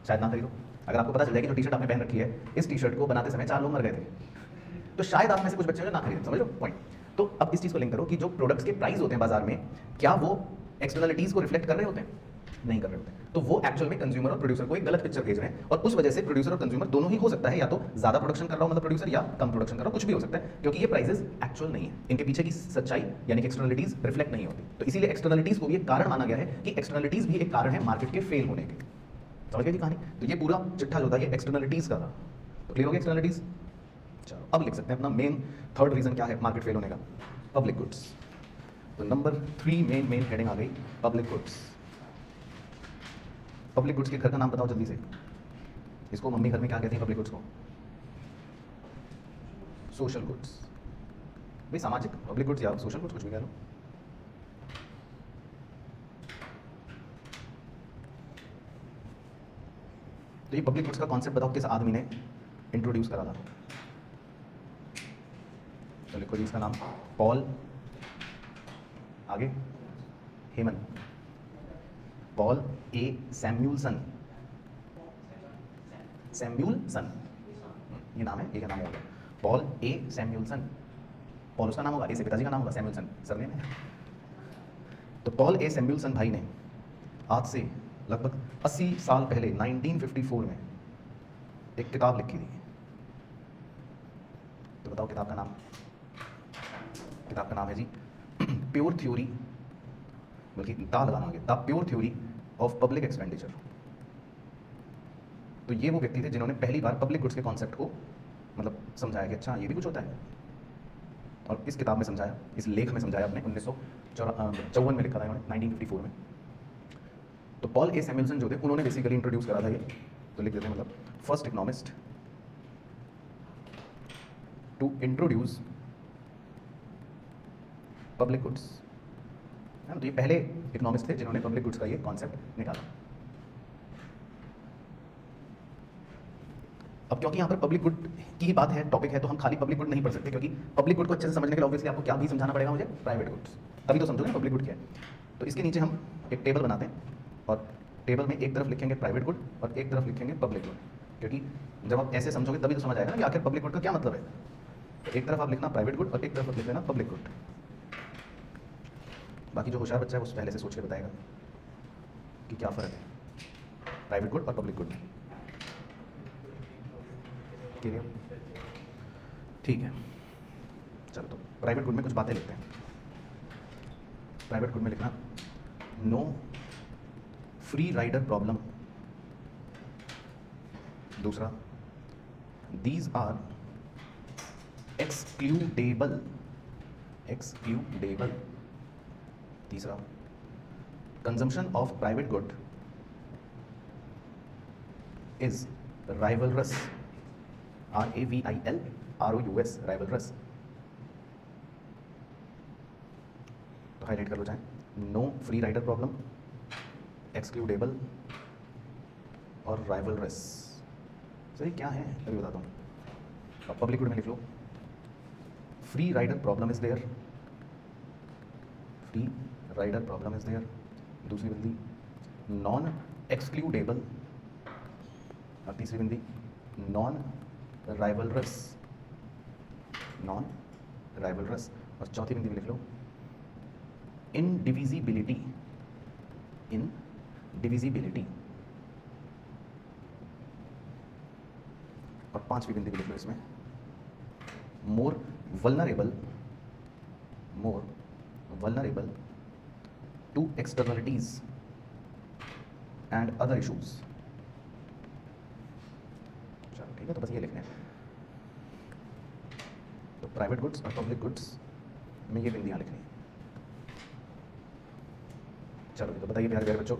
शायद ना खरीदो। अगर आपको पता चल जाए कि जो टी शर्ट आपने पहन रखी है, इस टी शर्ट को बनाते समय 4 लोग मर गए थे, तो शायद आप में से कुछ बच्चे ना खरीदें। समझ लो पॉइंट? तो अब इस चीज़ को लिंक करो कि जो प्रोडक्ट्स के प्राइस होते हैं बाजार में, क्या वो एक्सटर्नलिटीज को रिफ्लेक्ट कर रहे होते हैं? नहीं कर रहे होते। तो वो एक्चुअल में कंज्यूमर और प्रोड्यूसर को एक गलत पिक्चर भेज रहे हैं, और उस वजह से प्रोड्यूसर और कंज्यूमर दोनों ही हो सकता है, या तो ज्यादा प्रोडक्शन कर रहा हो मतलब प्रोड्यूसर, या कम प्रोडक्शन कर रहा हो, कुछ भी हो सकता है, क्योंकि ये प्राइसेस एक्चुअल नहीं है, इनके पीछे की सच्चाई यानी कि एक्सटर्नलिटीज रिफ्लेक्ट नहीं होती। तो इसीलिए एक्सटर्नलिटीज को भी एक कारण माना गया है कि एक्सटर्नलिटीज भी एक कारण है मार्केट के फेल होने के। समझ गए कहानी? तो ये पूरा चिट्ठा जो था ये एक्सटर्नलिटीज का था। तो क्लियर हो गया एक्सटर्नलिटीज? चलो अब लिख सकते हैं अपना मेन थर्ड रीजन क्या है मार्केट फेल होने का, पब्लिक गुड्स। तो नंबर 3 मेन हेडिंग आ गई, पब्लिक गुड्स। पब्लिक गुड्स के घर का नाम बताओ जल्दी से। इसको मम्मी घर में क्या कहती है पब्लिक गुड्स को? Social goods. भाई सामाजिक पब्लिक गुड्स या सोशल गुड्स कुछ भी कह लो। तो ये पब्लिक गुड्स का कॉन्सेप्ट बताओ किस आदमी ने इंट्रोड्यूस करा था? तो लिखो जी इसका नाम, पॉल, आगे हेमन, पॉल ए सैम्यूलसन। सैम्यूलसन ये नाम है, ये क्या नाम होगा? पॉल ए सैम्यूलसन। पॉल उसका नाम होगा, ए से पिताजी का नाम होगा, सैम्यूलसन सरनेम है। तो पॉल ए सैम्यूलसन भाई ने आज से लगभग 80 साल पहले 1954 में एक किताब लिखी थी। तो बताओ किताब का नाम? किताब का नाम है जी प्योर थ्योरी, बल्कि दा लगाना आगे, the pure theory of public expenditure. तो ये वो व्यक्ति थे जिन्होंने पहली बार पब्लिक गुड्स के कॉन्सेप्ट को मतलब समझाया कि अच्छा ये भी कुछ होता है, और इस किताब में समझाया, इस लेख में समझाया अपने 1954 में लिखा था इन्होंने, 1954 में। तो पॉल ए सैम्यूलसन जो थे उन्होंने बेसिकली इंट्रोड्यूस करा था ये। तो लिख देते हैं मतलब first economist to introduce public goods, है ना। तो ये पहले इकोनॉमिस्ट थे जिन्होंने पब्लिक गुड्स का ये कॉन्सेप्ट निकाला। अब क्योंकि यहाँ पर पब्लिक गुड की ही बात है, टॉपिक है, तो हम खाली पब्लिक गुड नहीं पढ़ सकते, क्योंकि पब्लिक गुड को अच्छे से समझने के लिए ऑब्वियसली आपको क्या भी समझाना पड़ेगा मुझे, प्राइवेट गुड्स। तभी तो समझोगे पब्लिक गुड क्या है। तो इसके नीचे हम एक टेबल बनाते हैं, और टेबल में एक तरफ लिखेंगे प्राइवेट गुड और एक तरफ लिखेंगे पब्लिक गुड, क्योंकि जब आप ऐसे समझोगे तभी तो समझ आएगा ना कि आखिर पब्लिक गुड का क्या मतलब है। तो एक तरफ आप लिखना प्राइवेट गुड और एक तरफ आप लिख देना पब्लिक गुड। बाकी जो होशियार बच्चा है वो पहले से सोच के बताएगा कि क्या फ़र्क है प्राइवेट गुड और पब्लिक गुड में। क्लियर? ठीक है, चलो तो प्राइवेट गुड में कुछ बातें लिखते हैं। प्राइवेट गुड में लिखना नो फ्री राइडर प्रॉब्लम। दूसरा, दीज आर एक्सक्लूडेबल। एक्सक्लूडेबल। तीसरा, consumption of private good is rivalrous. RAVILROUS, rivalrous. तो हाईलाइट कर लो चाहे, no free rider problem, excludable और राइवलरस। सही क्या है अभी बताता हूँ। अब पब्लिक गुड में लिख लो free rider problem is there. Free rider problem is there. दूसरी बंदी नॉन एक्सक्लूडेबल, और तीसरी बंदी नॉन राइवलरस। Non rivalries. और चौथी बिंदी में लिख लो इनडिविजिबिलिटी। इनडिविजिबिलिटी। और पांचवी बिंदी भी लिख लो इसमें मोर vulnerable more vulnerable to externalities and other issues. चलो ठीक है, तो बस ये लिखना है। तो प्राइवेट गुड्स और पब्लिक गुड्स में ये बिंदियाँ लिखनी है। चलो तो बताइए प्यारे प्यारे बच्चों,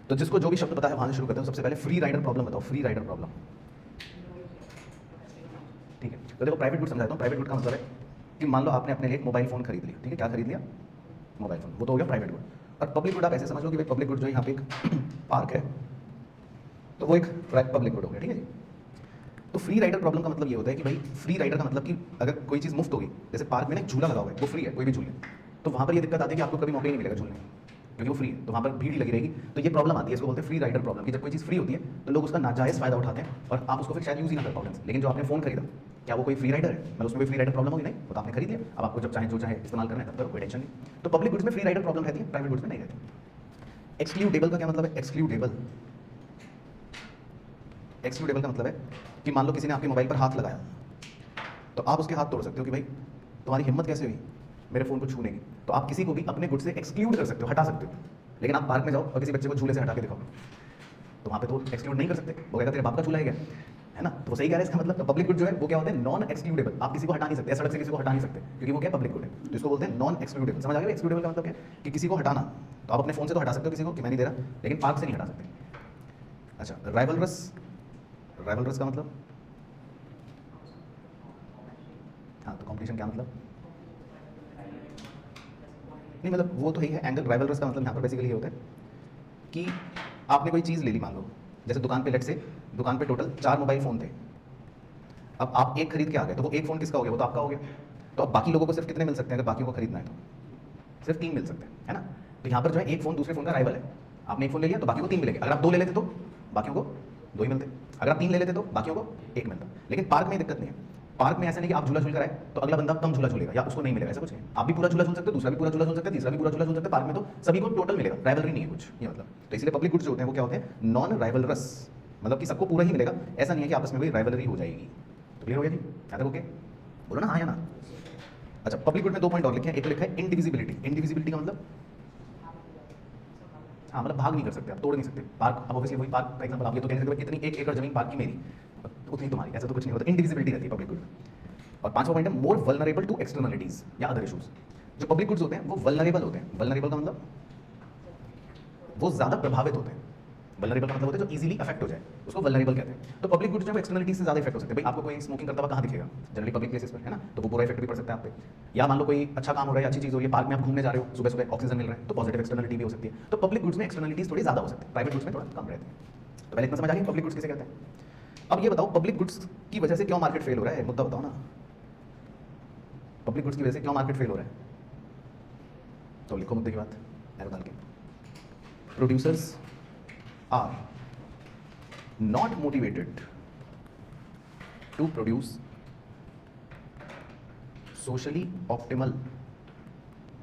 तो जिसको जो भी शब्द पता है वहाँ से शुरू करते हैं। सबसे पहले फ्री राइडर प्रॉब्लम बताओ, फ्री राइडर प्रॉब्लम। ठीक है, तो देखो प्राइवेट गुड समझाता हूँ। प्राइवेट गुड का मतलब है कि मान लो आपने अपने लिए एक मोबाइल फ़ोन खरीद लिया। ठीक है, क्या खरीद लिया? मोबाइल फ़ोन, वो तो हो गया प्राइवेट गुड। और पब्लिक गुड आप ऐसे समझ लो कि भाई पब्लिक गुड जो यहाँ पे एक पार्क है, तो वो एक पब्लिक गुड हो गया। ठीक है जी। तो फ्री राइडर प्रॉब्लम का मतलब ये होता है कि भाई फ्री राइडर का मतलब कि अगर कोई चीज़ मुफ्त होगी, जैसे पार्क में ना एक झूला लगा हुआ है, वो फ्री है, कोई भी झूले, तो वहाँ पर ये दिक्कत आती है कि आपको कभी मौका ही नहीं मिलेगा झूलने का, क्योंकि वो फ्री है, तो वहाँ पर भीड़ ही लगी रहेगी। तो ये प्रॉब्लम आती है, इसको बोलते हैं फ्री राइडर प्रॉब्लम, कि जब कोई चीज़ फ्री होती है तो लोग उसका नाजायज़ फायदा उठाते हैं और आप उसको फिर शायद यूज़ ही ना कर पाओ। लेकिन जो आपने फ़ोन खरीदा, क्या वो कोई फ्री राइडर है? मतलब उसमें कोई फ्री राइडर प्रॉब्लम होगी नहीं, वो तो आपने खरीद लिया, अब आपको जब चाहे जो चाहे इस्तेमाल करना है तब करो, कोई टेंशन नहीं। तो पब्लिक गुड्स में फ्री राइडर प्रॉब्लम रहती है, प्राइवेट गुड्स में नहीं रहती। एक्सक्लूडेबल का क्या मतलब है? एक्सक्लूडेबल का मतलब है कि मान लो किसी ने आपके मोबाइल पर हाथ लगाया, तो आप उसके हाथ तोड़ सकते हो कि भाई तुम्हारी हिम्मत कैसे हुई मेरे फ़ोन को छूने की। तो आप किसी को भी अपने गुड से एक्सक्लूड कर सकते हो, हटा सकते हो। लेकिन आप पार्क में जाओ और किसी बच्चे को झूले से हटा के दिखाओ, तो वहाँ पे तो एक्सक्लूड नहीं कर सकते, वो कहेगा तेरे बाप का झूला है ना। तो वो सही कह रहा है। इसका मतलब पब्लिक गुड जो है वो क्या होता है? Non excludable. आप किसी को हटा नहीं सकते, सड़क से किसी को हटा नहीं सकते, क्योंकि वो क्या पब्लिक गुड है। तो इसको बोलते हैं नॉन एक्सक्लूडेबल। समझ आ गया? एक्सक्लूडेबल का मतलब क्या है? कि किसी को हटाना, तो आप अपने फ़ोन से तो हटा सकते हो किसी को कि मैं नहीं दे रहा, लेकिन पार्क से नहीं हटा सकते। अच्छा, राइवलरस का मतलब, हाँ, तो कॉम्पिटिशन क्या मतलब? नहीं मतलब वो तो ही है एंगल। राइवलरस का मतलब यहाँ पर बेसिकली ये होता है कि आपने कोई चीज़ ले ली, मान लो जैसे दुकान पे, लेट से दुकान पे टोटल 4 मोबाइल फ़ोन थे, अब आप एक खरीद के आ गए, तो वो एक फ़ोन किसका हो गया? वो तो आपका हो गया। तो अब बाकी लोगों को सिर्फ कितने मिल सकते हैं? अगर बाकियों को खरीदना है तो सिर्फ 3 मिल सकते हैं, है ना। तो यहाँ पर जो है एक फ़ोन दूसरे फ़ोन का राइवल है। आपने एक फ़ोन ले लिया तो बाकियों को 3 मिलेंगे। अगर आप 2 ले लेते तो बाकियों को 2 ही मिलते। अगर आप 3 ले लेते तो बाकियों को 1 मिलता। लेकिन पार्क में दिक्कत नहीं है। पार्क में ऐसा नहीं कि आप झूला झूल कर आए तो अगला बंदा कम झूला झूलेगा या उसको नहीं मिलेगा, ऐसा कुछ नहीं। आप भी पूरा झूला झूल सकते हो, दूसरा भी पूरा झूला झूल सकता है, तीसरा भी पूरा झूला झूल सकता है। पार्क में तो सभी को टोटल मिलेगा, राइवलरी नहीं है कुछ, ये मतलब। तो इसलिए पब्लिक गुड्स जो होते हैं वो क्या होते हैं? नॉन राइवलरस, मतलब कि सबको पूरा ही मिलेगा। ऐसा नहीं है कि आपस में कोई राइवलरी हो जाएगी। तो क्लियर हो गया जी? याद है? ओके, बोलो ना हाँ या ना। अच्छा, पब्लिक गुड में 2 पॉइंट और लिखे हैं। एक तो लिखा है इंडिविजिबिलिटी। इंडिविजिबिलिटी का मतलब, हाँ मतलब भाग नहीं कर सकते, आप तोड़ नहीं सकते। पार्क, अब ऑब्वियसली वही पार्क का एग्जांपल आप ये तो कह सकते हो इतनी 1 एकड़ जमीन पार्क की मेरी, उतनी तुम्हारी, ऐसा तो कुछ नहीं होता। इंडिविजिबिलिटी रहती है पब्लिक गुड में। और 5वां पॉइंट है मोर वल्नरेबल टू एक्सटर्नलिटीज या अदर इशूज। जो पब्लिक गुड्स होते हैं वो वल्नरेबल होते हैं। वल्नरेबल का मतलब वो ज़्यादा प्रभावित होते हैं। वल्नरेबल का मतलब होता है जो इजीली अफेक्ट हो जाए, उसको वल्नरेबल कहते हैं। तो पब्लिक गुड्स जो है एक्सटर्नलिटीज से ज़्यादा इफेक्ट हो सकते हैं। भाई आपको कोई स्मोकिंग करता हुआ कहाँ दिखेगा? जनरली पब्लिक प्लेसेस पर, है ना, तो वो बुरा इफेक्ट भी पड़ सकता है आप पे। या मान लो कोई अच्छा काम हो रहा है, अच्छी चीज़ हो रही है, पार्क में आप घूमने जा रहे हो, सुबह सुबह ऑक्सीजन मिल रहा है, तो पॉजिटिव एक्सटर्नलिटी भी हो सकती है। तो पब्लिक गुड्स में एक्सटर्नलिटीज थोड़ी ज़्यादा हो सकती है, प्राइवेट गुड्स में थोड़ा कम रहती है। तो पहले इतना समझ आ गया पब्लिक गुड्स किसे कहते हैं। अब ये बताओ पब्लिक गुड्स की वजह से क्यों मार्केट फेल हो रहा है? मुद्दा बताओ ना। पब्लिक गुड्स की वजह से क्यों मार्केट फेल हो रहा है? तो लिखो मुद्दे की बात एरो डाल के। Producers are not motivated to produce socially optimal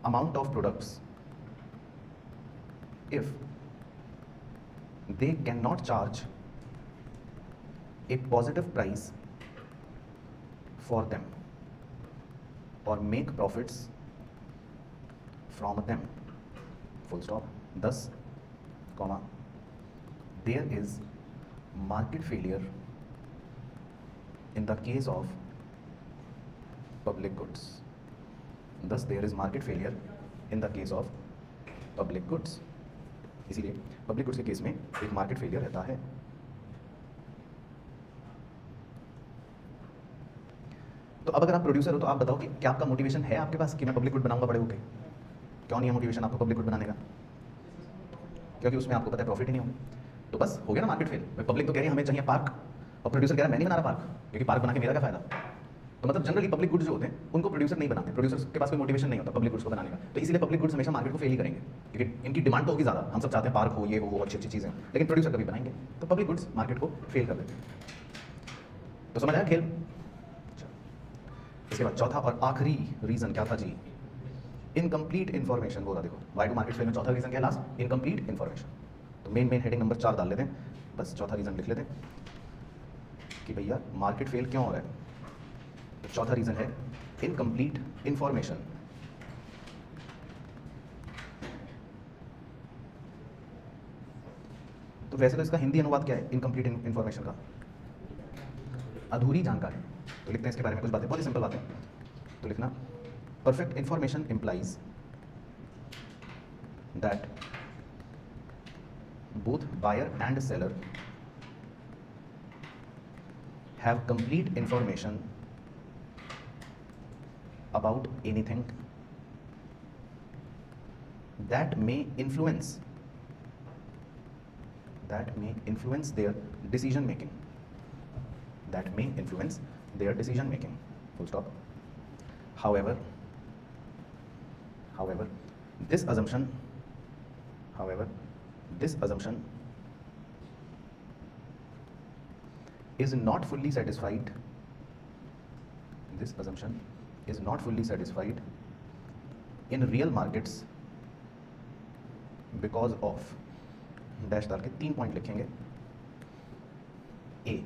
amount of products if they cannot charge a positive price for them or make profits from them, full stop. Thus, comma, there is market failure in the case of public goods. Thus there is market failure in the case of public goods. इसीलिए public goods के case में एक market failure रहता है। तो अब अगर आप प्रोड्यूसर हो तो आप बताओ कि क्या आपका मोटिवेशन है आपके पास कि मैं पब्लिक गुड बनाऊंगा बड़े होके? क्यों नहीं है मोटिवेशन आपको पब्लिक गुड बनाने का? क्योंकि उसमें आपको पता है प्रॉफिट ही नहीं होगा। तो बस हो गया ना मार्केट फेल। पब्लिक तो कह रही है हमें चाहिए पार्क, और प्रोड्यूसर कह रहा है मैं नहीं बना रहा पार्क, क्योंकि पार्क बना के मेरा क्या फायदा। तो मतलब जनरली पब्लिक गुड्स जो होते हैं उनको प्रोड्यूसर नहीं बनाते, प्रोड्यूसर्स के पास कोई मोटिवेशन नहीं होता पब्लिक गुड्स को बनाने का। तो इसीलिए पब्लिक गुड्स हमेशा मार्केट को फेल ही करेंगे, क्योंकि इनकी डिमांड तो होगी ज़्यादा। हम सब चाहते हैं पार्क हो, ये हो, अच्छी अच्छी चीज़ें, लेकिन प्रोड्यूसर कभी बनाएंगे तो पब्लिक गुड्स मार्केट को फेल कर देते हैं। तो समझ आया खेल? इसके बाद चौथा और आखिरी रीज़न क्या था जी? Incomplete information. बोला देखो वाई टू मार्केट फेल में चौथा रीज़न क्या है लास्ट? Incomplete information. तो मेन हेडिंग नंबर 4 डाल लेते हैं, बस चौथा रीज़न लिख लेते हैं कि भैया मार्केट फेल क्यों हो रहा है। तो चौथा रीज़न है इनकम्प्लीट इन्फॉर्मेशन। तो वैसे तो इसका हिंदी अनुवाद क्या है इनकम्प्लीट इन्फॉर्मेशन का? अधूरी जानकारी। तो लिखते हैं इसके बारे में कुछ बातें, बहुत ही सिंपल बातें। तो लिखना perfect information implies that both buyer and seller have complete information about anything that may influence their decision making, full stop. However this assumption is not fully satisfied in real markets because of dash डाल के 3 point लिखेंगे। A,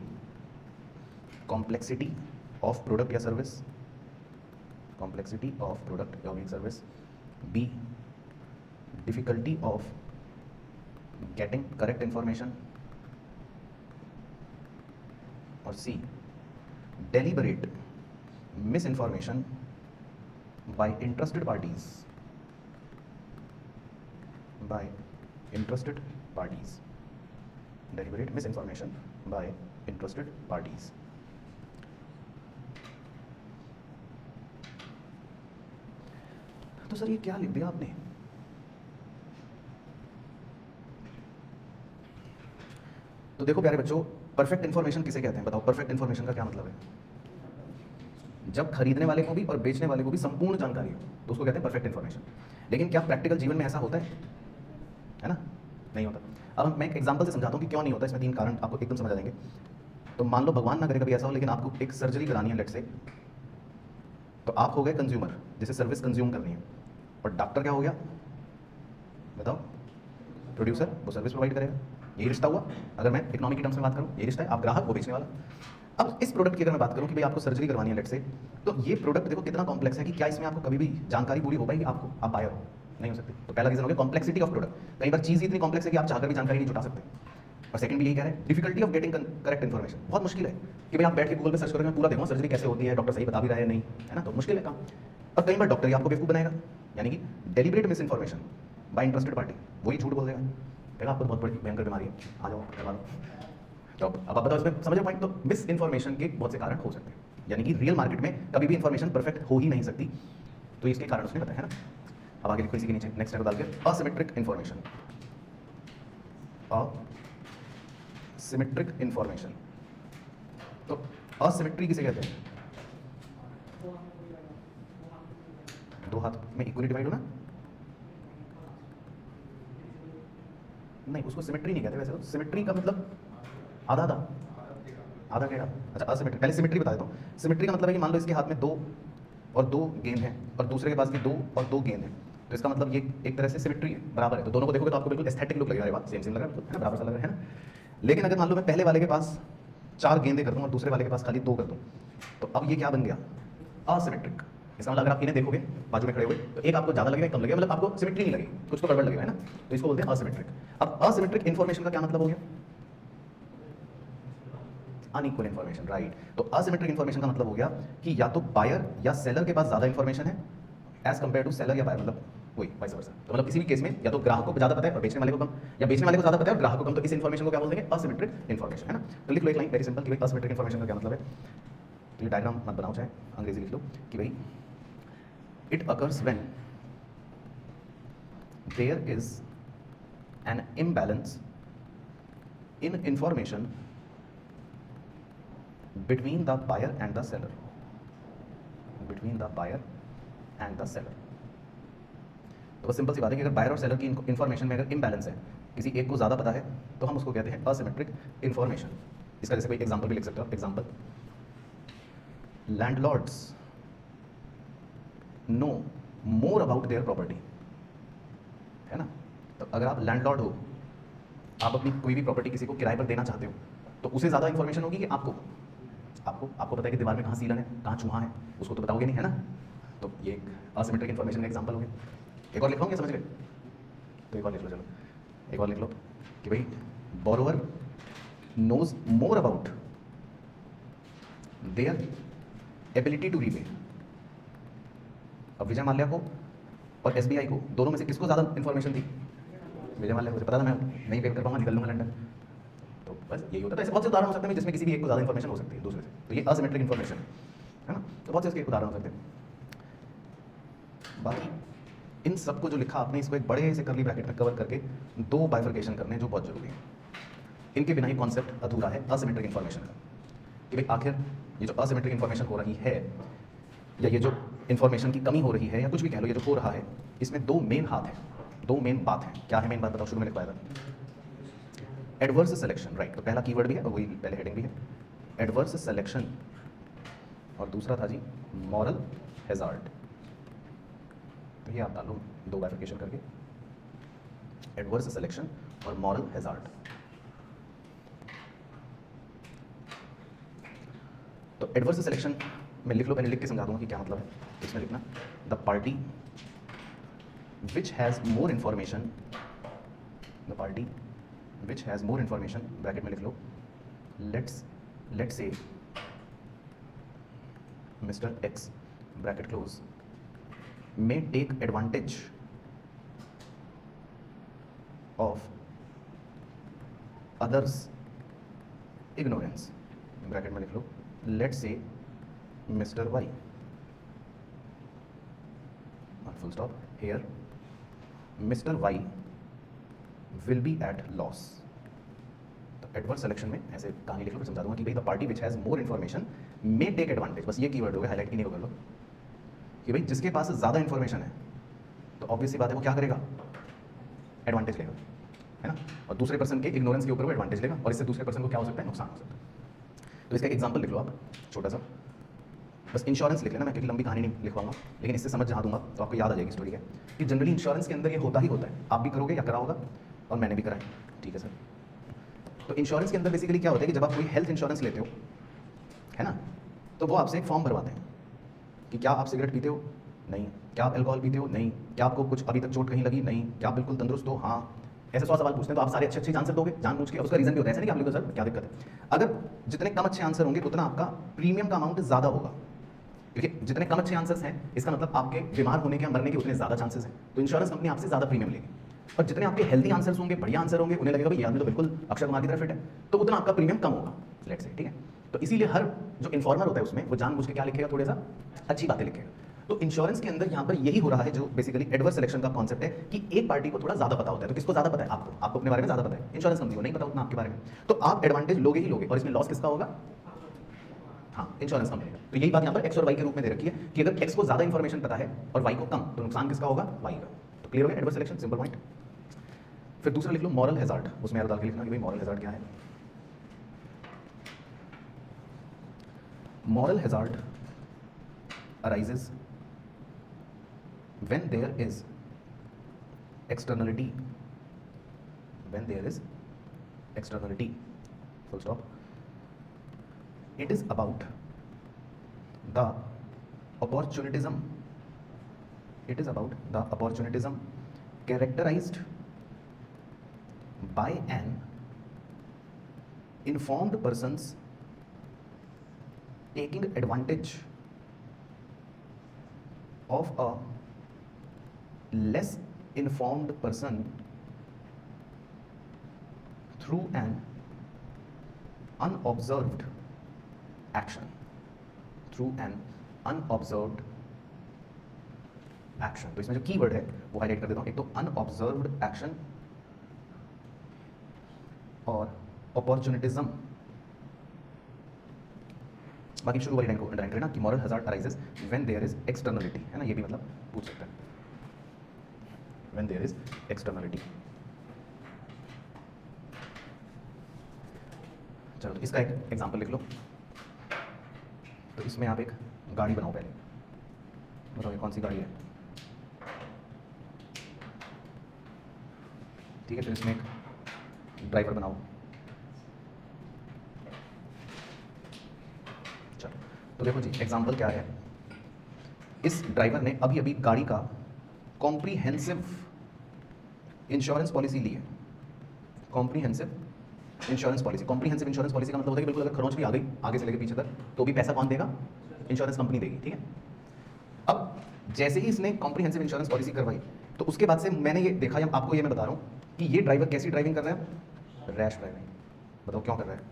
complexity of product या service, B, difficulty of getting correct information, और C, deliberate misinformation by interested parties, deliberate misinformation by interested parties। तो sir ये क्या लिख दिया आपने? तो देखो प्यारे बच्चों, परफेक्ट इन्फॉर्मेशन किसे कहते हैं बताओ? परफेक्ट इन्फॉर्मेशन का क्या मतलब है? जब खरीदने वाले को भी और बेचने वाले को भी संपूर्ण जानकारी हो तो उसको कहते हैं परफेक्ट इन्फॉर्मेशन। लेकिन क्या प्रैक्टिकल जीवन में ऐसा होता है ना? नहीं होता। अब मैं एक एग्जांपल से समझाता हूँ कि क्यों नहीं होता। इसमें 3 कारण आपको एकदम समझ आ जाएंगे। तो मान लो भगवान ना करे कभी ऐसा हो, लेकिन आपको एक सर्जरी करानी है लेट से, तो आप हो गए कंज्यूमर जिसे सर्विस कंज्यूम करनी है, और डॉक्टर क्या हो गया बताओ? प्रोड्यूसर, वो सर्विस प्रोवाइड करेगा। यही रिश्ता हुआ। अगर मैं इकोनॉमी की टर्म्स में बात करूँ, ये रिश्ता है, आप ग्राहक, वो बेचने वाला। अब इस प्रोडक्ट की अगर मैं बात करूँ कि भाई आपको सर्जरी करवानी है लेट से, तो ये प्रोडक्ट देखो कितना कॉम्प्लेक्स है कि क्या इसमें आपको कभी भी जानकारी पूरी हो पाएगी? आपको, आप बायर हो, नहीं हो सकती। तो पहला रीजन हो गया कॉम्प्लेक्सिटी ऑफ प्रोडक्ट। कई बार चीज़ इतनी कॉम्प्लेक्स है कि आप चाहकर भी जानकारी नहीं जुटा सकते। और सेकंड भी यही कह रहे हैं, difficulty of getting correct information. बहुत मुश्किल है कि भाई आप बैठ के गूगल पे सर्च करोगे, मैं पूरा देखूँ सर्जरी कैसे होती है, डॉक्टर सही बता भी रहा है नहीं, है ना? तो मुश्किल है काम। और कई बार डॉक्टर ही आपको बेवकूफ बनाएगा, यानी कि deliberate miss information bye interested party, वही झूठ बोल देगा, कहेगा आपको बहुत बड़ी भयंकर बीमारी है, आ जाओ करवा लो। तो अब आप बताओ इसमें समझ पॉइंट? तो मिस इन्फॉर्मेशन के बहुत से कारण हो सकते हैं, यानी कि रियल मार्केट में कभी भी इन्फॉर्मेशन परफेक्ट हो ही नहीं सकती। तो इसके कारण उसने बताया है ना। अब आगे लिखो इसी के नीचे नेक्स्ट डाल के असिमेट्रिक इन्फॉर्मेशन। असिमेट्रिक इन्फॉर्मेशन, तो असिमेट्री किसे कहते हैं? दो हाथ में इक्वली डिवाइड होना? नहीं, उसको सिमेट्री नहीं कहते। वैसे तो सिमेट्री का मतलब आधा आधा, आधा टेढ़ा। अच्छा, असिमेट्री, पहले सिमेट्री बता देता हूँ। सिमेट्री का मतलब है कि मान लो इसके हाथ में 2 और 2 गेंद हैं और दूसरे के पास भी 2 और 2 गेंद हैं, तो इसका मतलब ये एक तरह से सिमेट्री है, बराबर है। तो दोनों को देखोगे तो आपको बिल्कुल एस्थेटिक लुक लगेगा, अरे वाह सेम सेम लग रहा है ना, बराबर सा लग रहा है ना। लेकिन अगर मान लो मैं पहले वाले के पास 4 गेंदें कर दूँ और दूसरे वाले के पास खाली 2 कर दूँ, तो अब ये क्या बन गया? असिमेट्रिक। इसका मतलब अगर आप इन्हें देखोगे बाजू में खड़े हुए, तो एक आपको ज़्यादा लगेगा, कम लगेगा, मतलब आपको सिमेट्री नहीं लगेगी, कुछ तो गड़बड़ लगेगा, है ना? तो इसको बोलते हैं असिमेट्रिक। अब असिमेट्रिक इन्फॉर्मेशन का क्या मतलब हो गया? Unequal information, right. तो असिमेट्रिक इन्फॉर्मेशन का मतलब हो गया कि या तो बायर या सेलर के पास ज़्यादा इन्फॉर्मेशन है एज कंपेयर टू सेलर या बायर, मतलब वही वाइस वर्सा। तो मतलब किसी भी केस में या तो ग्राहक को ज़्यादा पता है और बेचने वाले को कम, या बेचने वाले को ज़्यादा पता है और ग्राहक को कम, तो इस इन्फॉर्मेशन को क्या बोल देंगे? असिमेट्रिक इन्फॉर्मेशन, है ना? तो लिख लो एक लाइन वेरी सिंपल कि भाई असिमेट्रिक इन्फॉर्मेशन का क्या मतलब है। तो ये डायग्राम मत बनाओ, चाहे अंग्रेजी लिख लो कि भाई it occurs when there is an imbalance in information between the buyer and the seller, तो बस सिंपल सी बात है कि अगर बायर और सेलर की इंफॉर्मेशन में अगर इम्बैलेंस है, किसी एक को ज़्यादा पता है, तो हम उसको कहते हैं असिमेट्रिक इन्फॉर्मेशन। इसका जैसे कोई एग्जांपल भी लिख सकते हो। Example, landlords know more about their property, है ना? तो अगर आप लैंडलॉर्ड हो, आप अपनी कोई भी प्रॉपर्टी किसी को किराए पर देना चाहते हो, तो उसे ज़्यादा इन्फॉर्मेशन होगी कि आपको पता है कि दीवार में कहाँ सीलन है, कहाँ चूहा है, उसको तो बताओगे नहीं, है ना? तो ये एक असिमेट्रिक इन्फॉर्मेशन का एग्जांपल हो गया। एक और लिख लो, समझ गए? तो एक और लिख लो, चलो एक और लिख लो कि भाई borrower knows more about their ability to repay. अब विजय माल्या को और एसबीआई को, दोनों में से किसको ज़्यादा इन्फॉर्मेशन थी? विजय माल्या को। मुझे पता था मैं नहीं पे कर पाऊंगा, निकल लूंगा लंदन। तो बस यही होता है। ऐसे बहुत से उदाहरण हो सकते हैं जिसमें किसी भी एक को ज़्यादा इन्फॉर्मेशन हो सकती है दूसरे से, तो ये असिमेट्रिक इन्फॉर्मेशन है ना। तो बहुत से उसके उदाहरण हो सकते हैं। बाकी इन सब को जो लिखा आपने, इसको एक बड़े से कर्ली ब्रैकेट में कवर करके दो बाइफर्केशन करने हैं जो बहुत जरूरी है। इनके बिना ही कॉन्सेप्ट अधूरा है असिमेट्रिक इन्फॉर्मेशन का, कि भाई आखिर ये जो असिमेट्रिक इन्फॉर्मेशन हो रही है, या ये जो इन्फॉर्मेशन की कमी हो रही है, या कुछ भी कह लो, ये जो हो रहा है, इसमें दो मेन हाथ हैं, दो मेन बात है। क्या है मेन बात? बताओ, शुरू में लिखवाया था एडवर्स सिलेक्शन, राइट। तो पहला कीवर्ड भी है और वही पहले हेडिंग भी है, एडवर्स सिलेक्शन, और दूसरा था जी मॉरल हैजार्ड। तो ये आप डालो दो बाइफर्केशन करके, एडवर्स सिलेक्शन और मॉरल हैजार्ड। तो एडवर्स सिलेक्शन में लिख लो, पहले लिख के समझा दूंगा कि क्या मतलब है। इसमें लिखना the party which has more information, the party which has more information, bracket में लिख लो, let's say mister X, bracket close, may take advantage of others ignorance, bracket में लिख लो, let's say Mr. Y, full stop, here Mr. Y will be at loss। तो adverse selection में ऐसे कहानी लिख लो, फिर समझा दूंगा कि भाई the party which has more information may take advantage. बस ये कीवर्ड होगा, हाईलाइट की नहीं कर लो कि भाई जिसके पास ज़्यादा इन्फॉर्मेशन है तो ऑब्वियस सी बात है वो क्या करेगा? एडवांटेज लेगा, है ना। और दूसरे पर्सन के इग्नोरेंस के ऊपर वो एडवांटेज लेगा, और इससे दूसरे पर्सन को क्या हो सकता है? नुकसान हो सकता है। तो इसका एक एग्जांपल लिख लो आप, छोटा सा, बस इंश्योरेंस लिख लेना, मैं क्योंकि लंबी कहानी नहीं लिखवाऊंगा, लेकिन इससे समझ जहाँ दूंगा तो आपको याद आ जाएगी स्टोरी है कि जनरली इंश्योरेंस के अंदर ये होता ही होता है। आप भी करोगे या करा होगा, और मैंने भी करा है, ठीक है सर। तो इंश्योरेंस के अंदर बेसिकली क्या होता है कि जब आप कोई हेल्थ इंश्योरेंस लेते हो, है ना, तो वो आपसे एक फॉर्म भरवाते हैं कि क्या आप सिगरेट पीते हो? नहीं। क्या आप अल्कोहल पीते हो? नहीं। क्या आपको कुछ अभी तक चोट कहीं लगी? नहीं। क्या आप बिल्कुल तंदुरुस्त हो? हाँ। ऐसे 100 सवाल पूछते हैं, तो आप सारे अच्छे अच्छे आंसर दोगे जानबूझ के। उसका रीजन भी होता है, ऐसा नहीं कि आप लोग सर क्या दिक्कत है। अगर जितने कम अच्छे आंसर होंगे उतना आपका प्रीमियम का अमाउंट ज़्यादा होगा, क्योंकि जितने कम अच्छे आंसर्स हैं इसका मतलब आपके बीमार होने के या मरने के उतने ज़्यादा चांसेस हैं, तो इंश्योरेंस कंपनी आपसे ज़्यादा प्रीमियम लेगी। और जितने आपके हेल्दी आंसर्स होंगे, बढ़िया आंसर होंगे, उन्हें लगेगा भाई ये आदमी तो बिल्कुल अक्षय कुमार की तरह फिट है, तो उतना आपका प्रीमियम कम होगा, लेट्स से, ठीक है। तो इसीलिए हर जो इन्फॉर्मर होता है उसमें वो जानबूझ के क्या लिखेगा? थोड़ा सा अच्छी बातें लिखेगा। तो इंश्योरेंस के अंदर यहाँ पर यही हो रहा है, जो बेसिकली एडवर्स सिलेक्शन का कॉन्सेप्ट है कि एक पार्टी को थोड़ा ज़्यादा पता होता है। तो किसको ज़्यादा पता है? आपको अपने बारे में ज़्यादा पता है, इंश्योरेंस कंपनी को नहीं पता उतना आपके बारे में, तो आप एडवांटेज लोगे ही लोगे। और इसमें लॉस किसका होगा? हाँ, इंश्योरेंस कंपनी का। तो यही बात यहाँ पर एक्स और वाई के रूप में दे रखी है कि अगर एक्स को ज़्यादा इन्फॉर्मेशन पता है और वाई को कम, तो नुकसान किसका होगा? वाई का। तो क्लियर हो गया एडवर्स सिलेक्शन, सिंपल पॉइंट। फिर दूसरा लिख लो मॉरल हैजार्ड, उसमें यार डाल के लिखना कि भाई मॉरल हैजार्ड क्या है। Moral hazard arises when there is externality, full stop, it is about the opportunism, characterized by an informed persons taking advantage of a less informed person through an unobserved action, तो इसमें जो keyword है वो highlight कर देता हूं, एक तो अनऑब्जर्व्ड एक्शन और अपॉर्चुनिटिज्म। बाकी शुरू वाली लाइन को अंडरलाइन करना कि moral hazard arises when there is externality, है ना, ये भी मतलब पूछ सकता है, when there is externality। चलो तो इसका एक एग्जांपल लिख लो। तो इसमें आप एक गाड़ी बनाओ, पहले बताओ ये कौन सी गाड़ी है, ठीक है। फिर इसमें एक ड्राइवर बनाओ। चलो तो देखो जी एग्जांपल क्या है। इस ड्राइवर ने अभी अभी गाड़ी का कॉम्प्रीहेंसिव इंश्योरेंस पॉलिसी ली है, comprehensive insurance policy, comprehensive insurance policy का मतलब होता है कि बिल्कुल अगर खरोंच भी आ गई आगे से लेकर पीछे तक तो भी पैसा कौन देगा? इंश्योरेंस कंपनी देगी, ठीक है। अब जैसे ही इसने कॉम्प्रिहेंसिव इंश्योरेंस पॉलिसी करवाई तो उसके बाद से मैंने ये देखा, या आपको ये मैं बता रहा हूँ कि ये ड्राइवर कैसी ड्राइविंग कर रहे हैं? Rash driving. बताओ क्यों कर रहे हैं?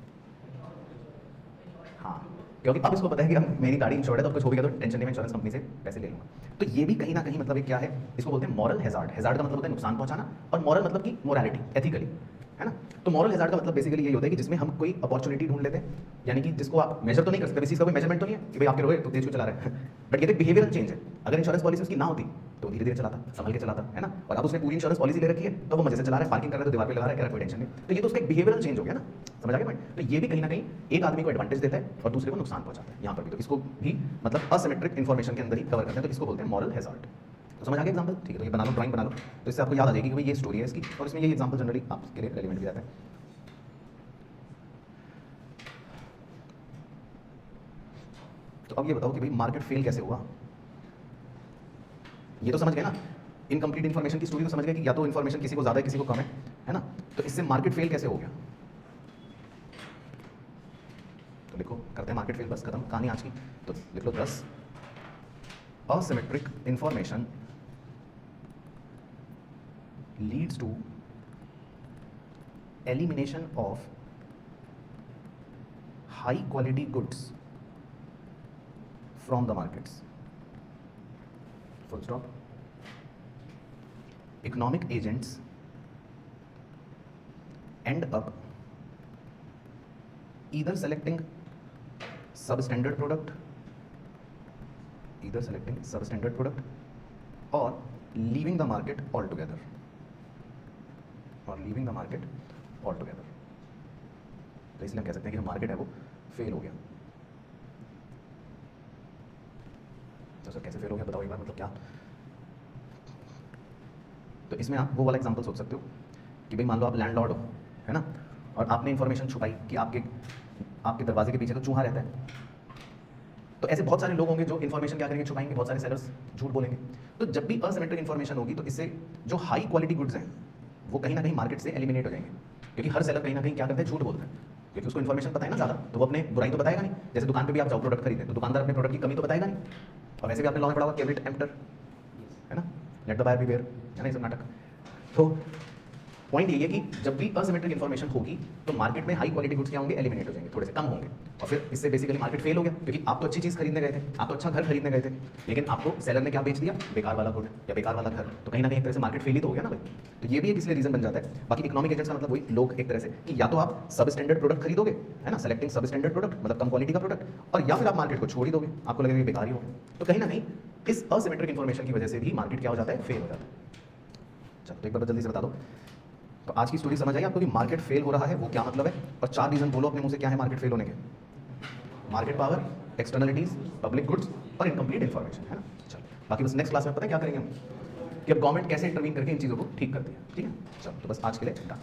हाँ, क्योंकि अब इसको पता है कि अब मेरी गाड़ी इंश्योर्ड है तो कुछ हो गया तो टेंशन नहीं, मैं इंश्योरेंस कंपनी से पैसे ले लूंगा। तो ये भी कहीं ना कहीं मतलब एक क्या है, इसको बोलते हैं मॉरल हैजार्ड। हैजार्ड का मतलब होता है नुकसान पहुंचाना, और मॉरल मतलब कि मोरालिटी, एथिकली, है ना। तो मॉरल हैजार्ड का मतलब बेसिकली यही होता है कि जिसमें हम कोई अपॉर्चुनिटी ढूंढ लेते हैं, यानी कि जिसको आप मेजर तो नहीं कर सकते, इस चीज़ का कोई मेजरमेंट तो नहीं है कि भाई आपके रोए तो तेज क्यों चला रहे हैं, बट ये तो बिहेवियरल चेंज है। अगर इंश्योरेंस पॉलिसी उसकी ना होती तो धीरे धीरे चलाता, संभल के चलाता, है ना। और अब उसने पूरी इंश्योरेंस पॉलिसी ले रखी है तो वो मजे से चला रहा है, पार्किंग कर रहा है तो दीवार पे लगा रहा है, कह रहा है कोई टेंशन नहीं। तो ये तो उसका एक बिहेवियरल चेंज हो गया ना, समझ आ गया पॉइंट। तो ये भी कहीं ना कहीं एक आदमी को एडवांटेज देता है और दूसरे को नुकसान पहुंचाता है यहाँ पर भी। तो इसको भी मतलब असिमेट्रिक इन्फॉर्मेशन के अंदर ही कवर करते हैं, तो इसको बोलते हैं मॉरल हैजार्ड। तो समझ आ गया एग्जांपल, ठीक है। तो ये बना लो, ड्राइंग बना लो, तो इससे आपको याद आ जाएगी कि भाई ये स्टोरी है इसकी, और इसमें ये एग्जांपल जनरली आपके लिए रेलेवेंट भी रहता है। तो अब ये बताओ कि भाई मार्केट फेल कैसे हुआ? ये तो समझ गए ना, इनकम्प्लीट इन्फॉर्मेशन की स्टोरी तो समझ गए कि या तो इन्फॉर्मेशन किसी को ज़्यादा है किसी को कम है ना। तो इससे मार्केट फेल कैसे हो गया? तो लिखो, करते हैं मार्केट फेल, बस खत्म कहानी आज की। तो लिख लो 10 asymmetric information leads to elimination of high quality goods from the markets. Full stop. Economic agents end up either selecting substandard product or leaving the market altogether. तो इसलिए हम कह सकते हैं कि जो मार्केट है वो फेल हो गया। तो सर कैसे फेल हो गया बताओ एक बार, मतलब क्या? तो इसमें आप वो वाला एग्जांपल सोच सकते हो कि भाई मान लो आप लैंडलॉर्ड हो, है ना, और आपने इन्फॉर्मेशन छुपाई कि आपके दरवाजे के पीछे तो चूहा रहता है। तो ऐसे बहुत सारे लोग होंगे जो इन्फॉर्मेशन क्या करेंगे, छुपाएंगे, बहुत सारे सेलर्स झूठ बोलेंगे। तो जब भी असिमेट्रिक इन्फॉर्मेशन होगी तो इससे जो हाई क्वालिटी गुड्स हैं वो कहीं ना कहीं मार्केट से एलिमिनेट हो जाएंगे, क्योंकि हर सेलर कहीं ना कहीं क्या करते हैं, झूठ बोलते हैं, क्योंकि उसको इन्फॉर्मेशन पता है ना ज़्यादा, तो वो अपने बुराई तो बताएगा नहीं। जैसे दुकान पे भी आप जाओ प्रोडक्ट खरीदें तो दुकानदार अपने प्रोडक्ट की कमी तो बताएगा नहीं, और वैसे भी आपने लॉ में पढ़ा हुआ कैविट एम्प्टर, है ना, let the buyer beware, है ना, ये सब नाटक। तो पॉइंट ये है कि जब भी असिमेट्रिक इन्फॉर्मेशन होगी तो मार्केट में हाई क्वालिटी गुड्स क्या होंगे, एलिमिनेट हो जाएंगे, थोड़े से कम होंगे, और फिर इससे बेसिकली मार्केट फेल हो गया। क्योंकि आप तो अच्छी चीज़ खरीदने गए थे, आप तो अच्छा घर खरीदने गए थे, लेकिन आपको सेलर ने क्या बेच दिया, बेकार वाला गुड या बेकार वाला घर। तो कहीं ना कहीं एक तरह से मार्केट फेल ही तो हो गया ना भाई। तो ये भी एक इसलिए रीजन बन जाता है। बाकी इकोनॉमिक एजेंट्स का मतलब वही लोग एक तरह से कि या तो आप सब स्टैंडर्ड प्रोडक्ट खरीदोगे, है ना, सेलेक्टिंग सब स्टैंडर्ड प्रोडक्ट मतलब कम क्वालिटी का प्रोडक्ट, और या फिर आप मार्केट को छोड़ ही दोगे, आपको लगेगा कि बेकार ही हो। तो कहीं ना कहीं इस असिमेट्रिक इन्फॉर्मेशन की वजह से भी मार्केट क्या हो जाता है, फेल हो जाता है। चलो तो एक बार जल्दी से बता दो, तो आज की स्टोरी समझ आई आपको कि मार्केट फेल हो रहा है वो क्या मतलब है, और 4 रीजन बोलो अपने मुंह से क्या है मार्केट फेल होने के। Market power, externalities, public goods और इनकम्प्लीट इन्फॉर्मेशन, है ना। चलो बाकी बस नेक्स्ट क्लास में पता है क्या करेंगे हम, कि अब गवर्नमेंट कैसे इंटरवीन करके इन चीज़ों को ठीक करती है, ठीक है। चलो तो बस आज के लिए डन।